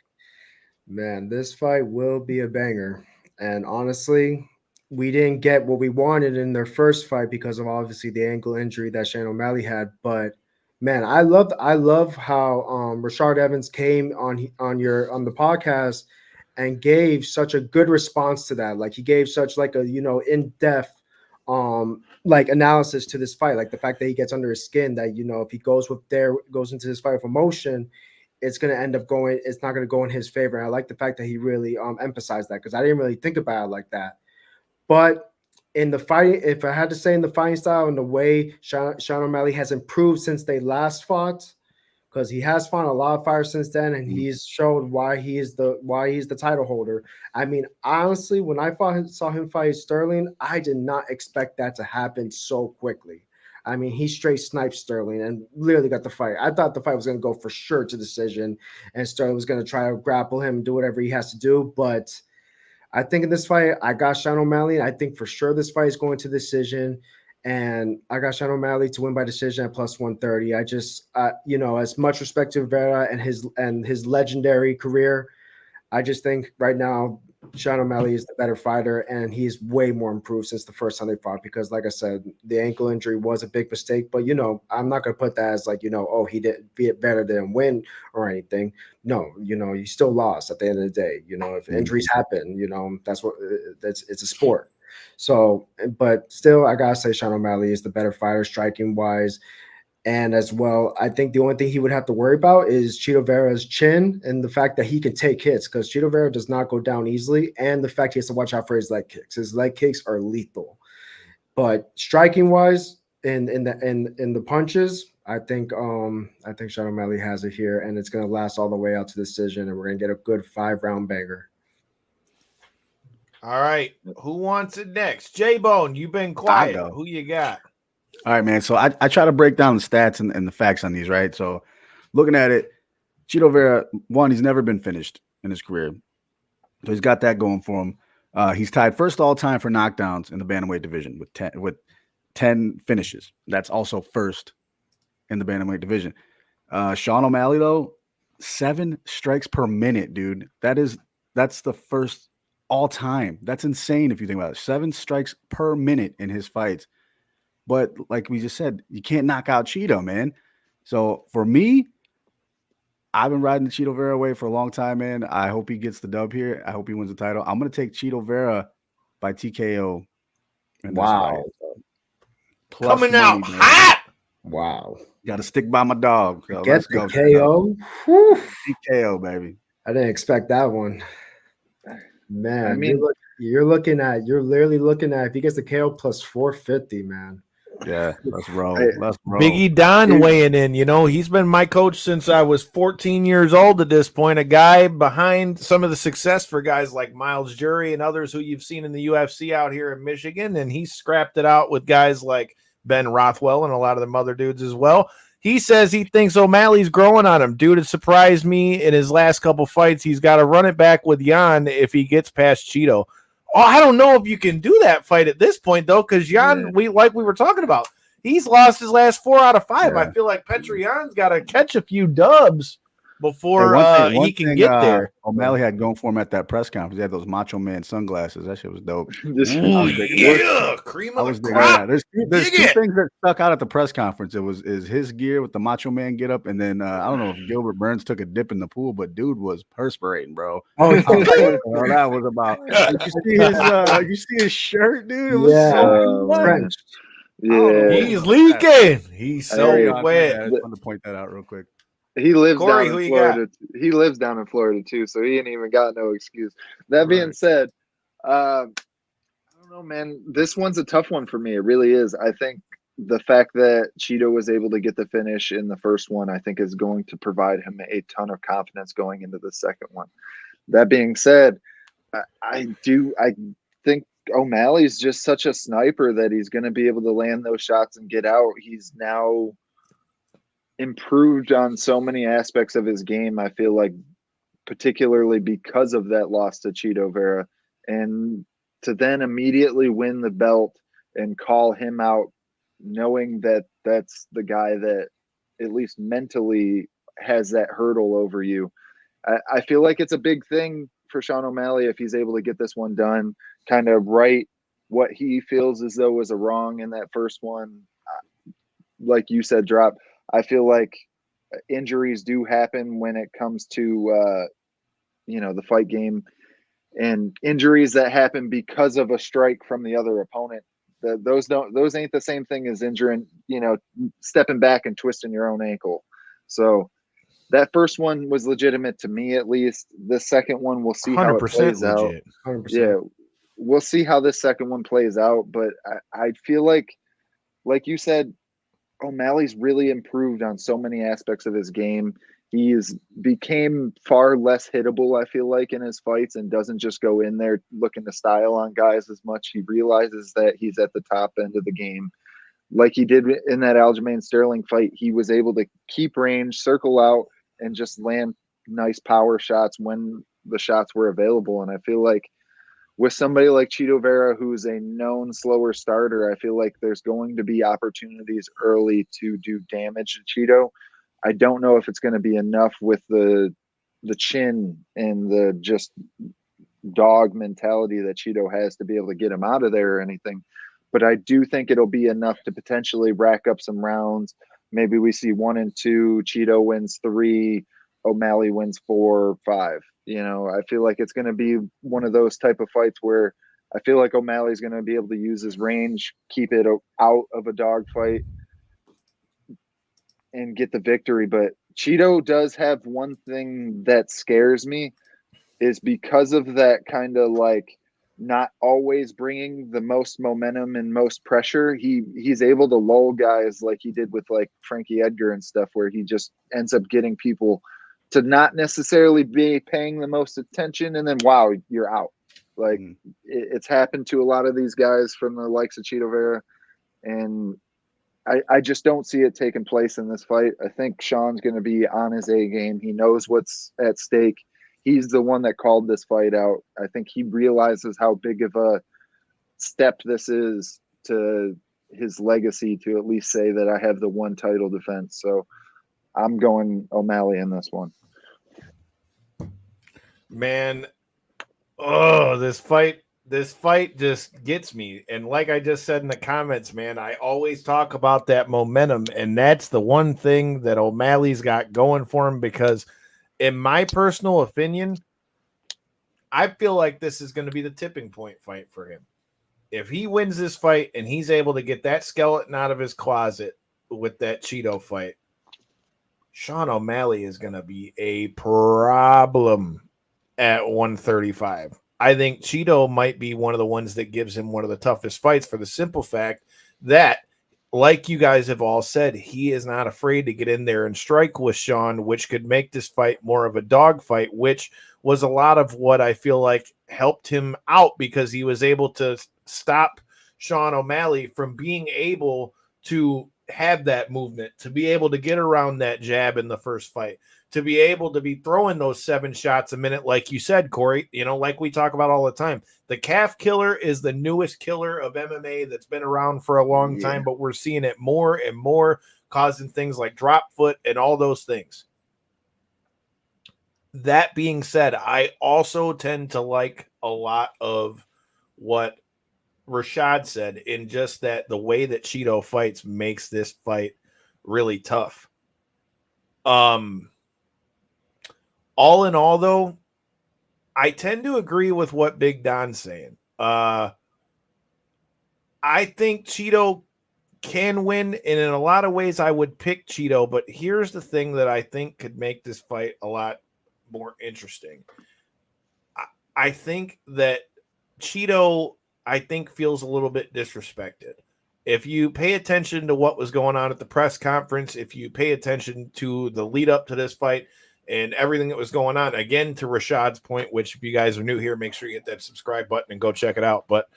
Man, this fight will be a banger. And honestly, we didn't get what we wanted in their first fight because of obviously the ankle injury that Sean O'Malley had. But man, I love how Rashad Evans came on the podcast and gave such a good response to that. Like he gave such like a in-depth like analysis to this fight, like the fact that he gets under his skin, that if he goes into this fight with emotion, it's going to end up it's not going to go in his favor. And I like the fact that he really emphasized that, because I didn't really think about it like that. But in the fighting, if I had to say in the fighting style and the way Sean O'Malley has improved since they last fought, because he has fought a lot of fighters since then, and he's showed why he's the title holder. I mean, honestly, when I saw him fight Sterling, I did not expect that to happen so quickly. I mean, he straight sniped Sterling and literally got the fight. I thought the fight was going to go for sure to decision, and Sterling was going to try to grapple him and do whatever he has to do. But I think in this fight, I got Sean O'Malley. I think for sure this fight is going to decision. And I got Sean O'Malley to win by decision at plus 130. I just, as much respect to Vera and his legendary career, I just think right now Sean O'Malley is the better fighter, and he's way more improved since the first time they fought. Because, like I said, the ankle injury was a big mistake. But I'm not gonna put that as like oh, he did better than win or anything. No, you still lost at the end of the day. If injuries happen, that's what it's a sport. So, but still, I gotta say Sean O'Malley is the better fighter, striking wise. And as well, I think the only thing he would have to worry about is Chito Vera's chin and the fact that he can take hits, because Chito Vera does not go down easily, and the fact he has to watch out for his leg kicks. His leg kicks are lethal. But striking wise, in the punches, I think Sean O'Malley has it here, and it's gonna last all the way out to decision, and we're gonna get a good 5-round banger. All right, who wants it next? J-Bone, you've been quiet. Who you got? All right, man. So I try to break down the stats and the facts on these, right? So looking at it, Chito Vera, one, he's never been finished in his career. So he's got that going for him. He's tied first all time for knockdowns in the bantamweight division with 10 finishes. That's also first in the bantamweight division. Sean O'Malley, though, 7 strikes per minute, dude. That's the first all time. That's insane if you think about it. 7 strikes per minute in his fights. But like we just said, you can't knock out Chito, man. So for me, I've been riding the Chito Vera way for a long time, man. I hope he gets the dub here. I hope he wins the title. I'm going to take Chito Vera by TKO. Wow. Coming out hot. Wow. Got to stick by my dog. So Get the KO. TKO, baby. I didn't expect that one. Man, I mean, you're literally looking at, if he gets the KO, plus 450, man. Yeah, let's roll. Biggie Don weighing in. He's been my coach since I was 14 years old at this point. A guy behind some of the success for guys like Miles Jury and others who you've seen in the UFC out here in Michigan. And he scrapped it out with guys like Ben Rothwell and a lot of them other dudes as well. He says he thinks O'Malley's growing on him. Dude, it surprised me in his last couple fights. He's got to run it back with Jan if he gets past Chito. Oh, I don't know if you can do that fight at this point, though, because Jan, we were talking about, he's lost his last 4 out of 5. Yeah. I feel like Petr Jan's got to catch a few dubs before he can get there. O'Malley had going for him at that press conference. He had those Macho Man sunglasses. That shit was dope. Cream of the crop. There's 2 things that stuck out at the press conference. It was his gear with the Macho Man get up, and then I don't know if Gilbert Burns took a dip in the pool, but dude was perspirating, bro. Oh, that was about. You see his shirt, dude. It was so drenched. Yeah, he's leaking. He's so wet. I just wanted to point that out real quick. He lives down in Florida. He lives down in Florida too, so he ain't even got no excuse. That being said, I don't know, man. This one's a tough one for me. It really is. I think the fact that Chito was able to get the finish in the first one, I think, is going to provide him a ton of confidence going into the second one. That being said, I think O'Malley's just such a sniper that he's going to be able to land those shots and get out. He's now improved on so many aspects of his game, I feel like, particularly because of that loss to Chito Vera, and to then immediately win the belt and call him out, knowing that that's the guy that at least mentally has that hurdle over you. I feel like it's a big thing for Sean O'Malley if he's able to get this one done, kind of right what he feels as though was a wrong in that first one. Like you said, Drop, I feel like injuries do happen when it comes to, the fight game, and injuries that happen because of a strike from the other opponent. Those ain't the same thing as injuring, stepping back and twisting your own ankle. So that first one was legitimate to me, at least. The second one, we'll see how it plays out. 100%. Yeah, we'll see how this second one plays out. But I feel like you said, O'Malley's really improved on so many aspects of his game. He's became far less hittable, I feel like, in his fights, and doesn't just go in there looking to style on guys as much. He realizes that he's at the top end of the game. Like he did in that Aljamain Sterling fight, he was able to keep range, circle out, and just land nice power shots when the shots were available. And I feel like with somebody like Chito Vera, who's a known slower starter, I feel like there's going to be opportunities early to do damage to Chito. I don't know if it's going to be enough with the chin and the just dog mentality that Chito has to be able to get him out of there or anything. But I do think it'll be enough to potentially rack up some rounds. Maybe we see 1 and 2, Chito wins 3, O'Malley wins 4, 5. You know, I feel like it's going to be one of those type of fights where I feel like O'Malley's going to be able to use his range, keep it out of a dog fight, and get the victory. But Chito does have one thing that scares me, is because of that kind of like not always bringing the most momentum and most pressure. He's able to lull guys like he did with like Frankie Edgar and stuff, where he just ends up getting people to not necessarily be paying the most attention, and then wow, you're out. Like it's happened to a lot of these guys from the likes of Chito Vera, and I just don't see it taking place in this fight. I think Sean's going to be on his A game. He knows what's at stake. He's the one that called this fight out. I think he realizes how big of a step this is to his legacy to at least say that I have the one title defense. So I'm going O'Malley in this one. Man, oh, this fight just gets me. And like I just said in the comments, man, I always talk about that momentum, and that's the one thing that O'Malley's got going for him, because in my personal opinion, I feel like this is going to be the tipping point fight for him. If he wins this fight and he's able to get that skeleton out of his closet with that Chito fight, Sean O'Malley is going to be a problem at 135. I think Chito might be one of the ones that gives him one of the toughest fights, for the simple fact that, like you guys have all said, he is not afraid to get in there and strike with Sean, which could make this fight more of a dog fight, which was a lot of what I feel like helped him out, because he was able to stop Sean O'Malley from being able to have that movement, to be able to get around that jab in the first fight, to be able to be throwing those 7 shots a minute, like you said, Corey, you know, like we talk about all the time. The calf killer is the newest killer of MMA that's been around for a long time, but we're seeing it more and more, causing things like drop foot and all those things. That being said, I also tend to like a lot of what Rashad said, in just that the way that Chito fights makes this fight really tough. All in all, though, I tend to agree with what Big Don's saying. I think Chito can win, and in a lot of ways I would pick Chito, but here's the thing that I think could make this fight a lot more interesting. I think that Chito, feels a little bit disrespected. If you pay attention to what was going on at the press conference, if you pay attention to the lead up to this fight and everything that was going on, again, to Rashad's point, which if you guys are new here, make sure you hit that subscribe button and go check it out. But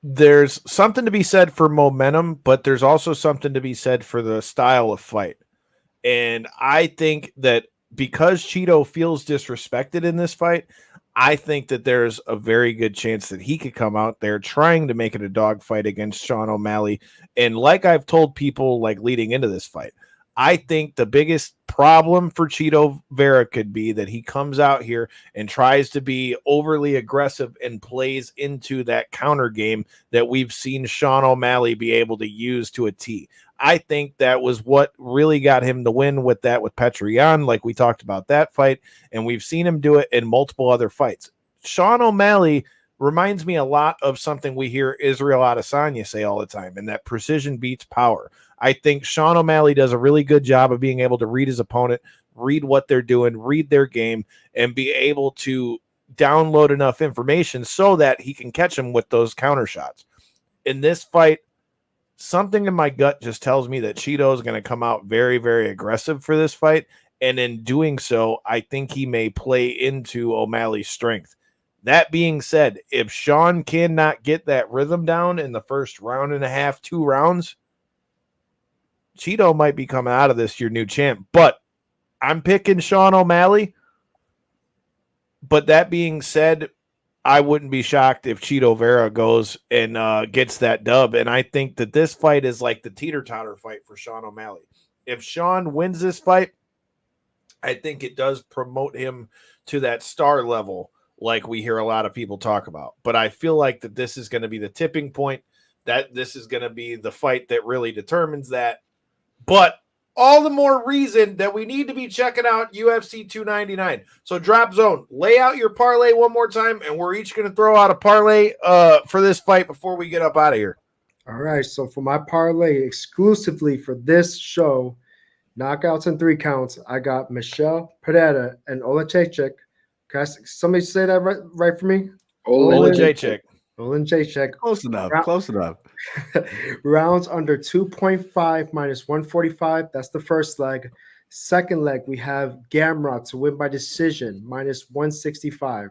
there's something to be said for momentum, but there's also something to be said for the style of fight. And I think that because Chito feels disrespected in this fight, I think that there's a very good chance that he could come out there trying to make it a dog fight against Sean O'Malley. And like I've told people, like leading into this fight, I think the biggest problem for Chito Vera could be that he comes out here and tries to be overly aggressive and plays into that counter game that we've seen Sean O'Malley be able to use to a T. I think that was what really got him the win with Petrian, like we talked about that fight, and we've seen him do it in multiple other fights. Sean O'Malley reminds me a lot of something we hear Israel Adesanya say all the time, and that precision beats power. I think Sean O'Malley does a really good job of being able to read his opponent, read what they're doing, read their game, and be able to download enough information so that he can catch him with those counter shots. In this fight, something in my gut just tells me that Chito is going to come out very, very aggressive for this fight. And in doing so, I think he may play into O'Malley's strength. That being said, if Sean cannot get that rhythm down in the first round and a half, 2 rounds, Chito might be coming out of this your new champ. But I'm picking Sean O'Malley. But that being said, I wouldn't be shocked if Chito Vera goes and gets that dub. And I think that this fight is like the teeter-totter fight for Sean O'Malley. If Sean wins this fight, I think it does promote him to that star level like we hear a lot of people talk about. But I feel like that this is going to be the tipping point, that this is going to be the fight that really determines that. But all the more reason that we need to be checking out UFC 299. So Drop Zone, lay out your parlay one more time, and we're each going to throw out a parlay for this fight before we get up out of here. All right, so for my parlay exclusively for this show, knockouts and 3 counts, I got Michelle Pereira and Olajaychik. Can somebody say that right for me? Olajaychik. Olajaychik. Close enough. Close enough. Rounds under 2.5 minus 145. That's the first leg. Second leg, we have Gamrot to win by decision minus 165.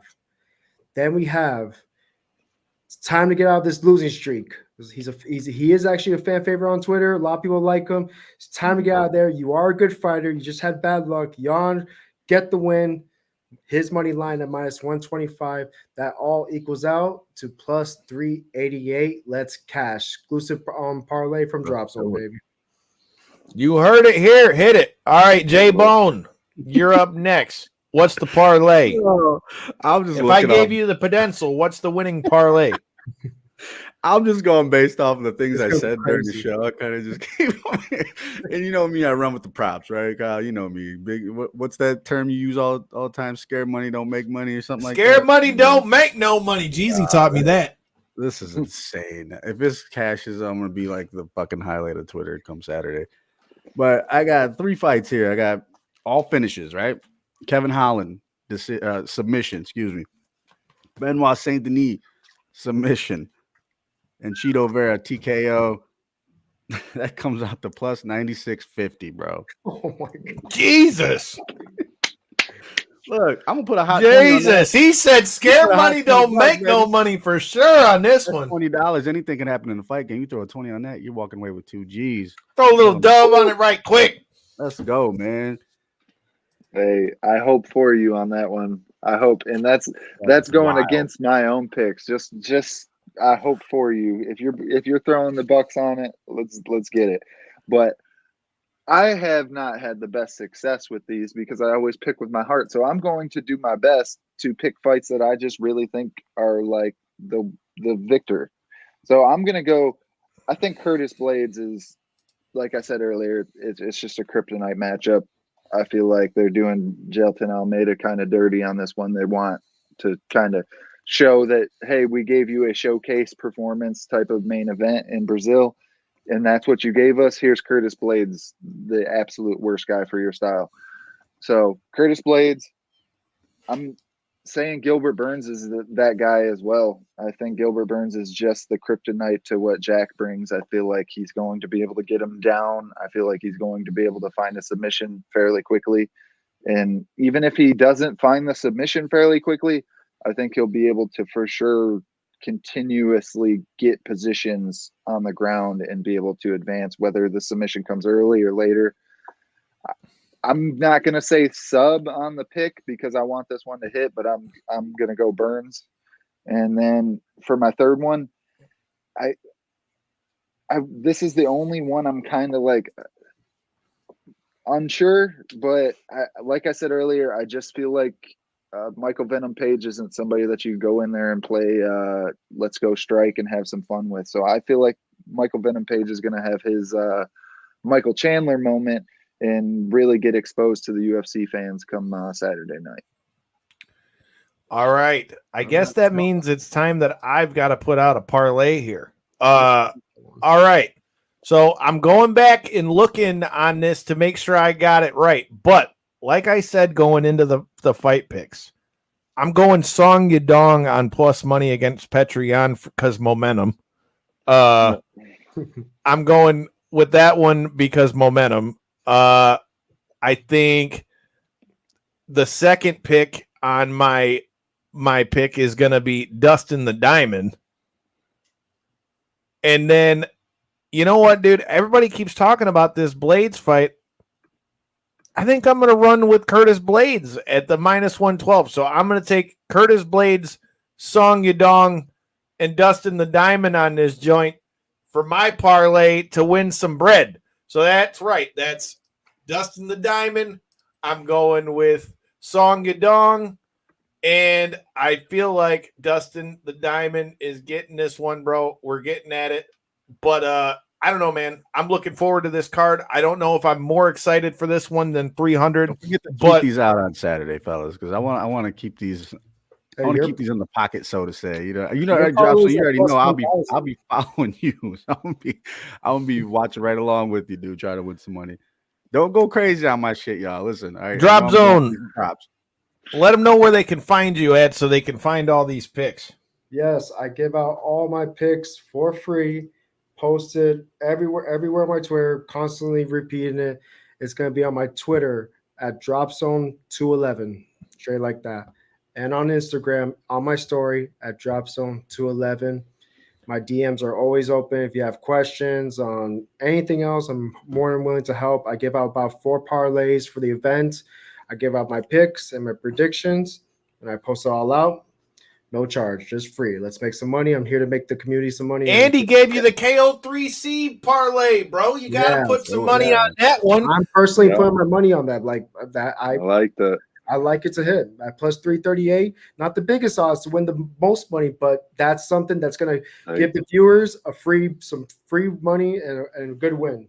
Then we have it's time to get out of this losing streak. He is actually a fan favorite on Twitter. A lot of people like him. It's time to get out of there. You are a good fighter. You just had bad luck. Jan, get the win. His money line at minus 125. That all equals out to plus 388. Let's cash. Exclusive parlay from Drop Zone, baby. You heard it here. Hit it. All right, J Bone, you're up next. What's the parlay? If I gave you the pencil, what's the winning parlay? I'm just going based off of the things I said during the show. I kind of just keep on. And you know me, I run with the props, right, Kyle? You know me. Big. What's that term you use all the time? Scared money don't make money or something like that? Scared money don't make no money. Jeezy taught me that. This is insane. If this cashes, I'm going to be like the fucking highlight of Twitter come Saturday. But I got 3 fights here. I got all finishes, right? Kevin Holland, submission, excuse me. Benoit Saint Denis, submission. And Chito Vera, TKO. That comes out to plus 96.50, bro. Oh, my God. Jesus. Look, I'm going to put a hot Jesus. He said scared money don't make no money for sure on this one. $20. Anything can happen in the fight game. You throw a 20 on that, you're walking away with 2 G's. Throw a little dub on it right quick. Let's go, man. Hey, I hope for you on that one. I hope, and that's going wild. Against my own picks. Just I hope for you. If you're throwing the bucks on it, let's get it. But I have not had the best success with these because I always pick with my heart. So I'm going to do my best to pick fights that I just really think are like the victor. So I'm gonna go. I think Curtis Blades is, like I said earlier, it's just a kryptonite matchup. I feel like they're doing Gelton Almeida kind of dirty on this one. They want to kind of show that, hey, we gave you a showcase performance type of main event in Brazil, and that's what you gave us. Here's Curtis Blades, the absolute worst guy for your style. So Curtis Blades, I'm saying Gilbert Burns is that guy as well. I think Gilbert Burns is just the kryptonite to what Jack brings. I feel like he's going to be able to get him down. I feel like he's going to be able to find a submission fairly quickly. And even if he doesn't find the submission fairly quickly, I think he'll be able to for sure continuously get positions on the ground and be able to advance, whether the submission comes early or later. I'm not going to say sub on the pick because I want this one to hit, but I'm going to go Burns. And then for my third one, this is the only one I'm kind of like unsure, but like I said earlier, I just feel like Michael Venom Page isn't somebody that you go in there and play let's go strike and have some fun with. So I feel like Michael Venom Page is going to have his Michael Chandler moment and really get exposed to the UFC fans come Saturday night. All right. I guess that means it's time that I've got to put out a parlay here. All right. So I'm going back and looking on this to make sure I got it right. But like I said, going into the fight picks, I'm going Song Yadong on plus money against Petrian because momentum. I'm going with that one because momentum. I think the second pick on my pick is going to be Dustin the Diamond. And then, you know what, dude? Everybody keeps talking about this Blades fight. I think I'm going to run with Curtis Blades at the -112. So I'm going to take Curtis Blades, Song Yadong, and Dustin the Diamond on this joint for my parlay to win some bread. So that's right. That's Dustin the Diamond. I'm going with Song Yadong. And I feel like Dustin the Diamond is getting this one, bro. We're getting at it. But I don't know, man. I'm looking forward to this card. I don't know if I'm more excited for this one than 300. Don't forget to keep these out on Saturday, fellas, because I want to keep these. I want to keep these in the pocket, so to say. You know, Drop. So you already know I'll be following you. So I'm gonna be watching right along with you, dude. Try to win some money. Don't go crazy on my shit, y'all. Listen, all right. Drop Zone. Let them know where they can find you at, so they can find all these picks. Yes, I give out all my picks for free, posted everywhere on my Twitter, constantly repeating it. It's going to be on my Twitter at DropZone211, straight like that. And on Instagram, on my story at DropZone211. My DMs are always open. If you have questions on anything else, I'm more than willing to help. I give out about 4 parlays for the event. I give out my picks and my predictions, and I post it all out. No charge, just free. Let's make some money. I'm here to make the community some money. Andy gave you the KO3C parlay, bro. You got to put some money on that one. I'm personally putting my money on that. Like that, I like that. I like it to hit at plus 338. Not the biggest odds to win the most money, but that's something that's going to give the viewers some free money and a good win.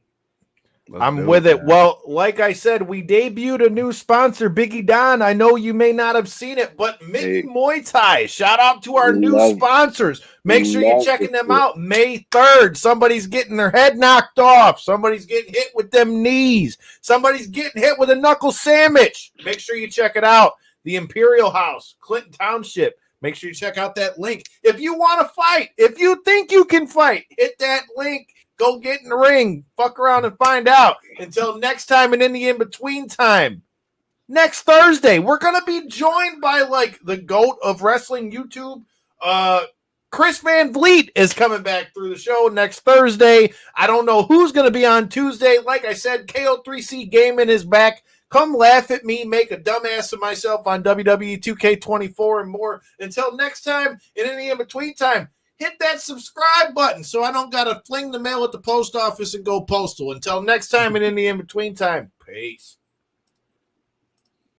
I'm with it. Well, like I said, we debuted a new sponsor, Biggie Don. I know you may not have seen it, but Mitten Muay Thai. Shout out to our new sponsors. Make sure you're checking them out. May 3rd, somebody's getting their head knocked off. Somebody's getting hit with them knees. Somebody's getting hit with a knuckle sandwich. Make sure you check it out. The Imperial House, Clinton Township. Make sure you check out that link. If you want to fight, if you think you can fight, hit that link. Go get in the ring. Fuck around and find out. Until next time and in the in-between time. Next Thursday, we're going to be joined by, like, the GOAT of wrestling YouTube. Chris Van Vliet is coming back through the show next Thursday. I don't know who's going to be on Tuesday. Like I said, KO3C Gaming is back. Come laugh at me, make a dumbass of myself on WWE 2K24 and more. Until next time and in the in-between time, hit that subscribe button so I don't got to fling the mail at the post office and go postal. Until next time and in the in-between time, peace.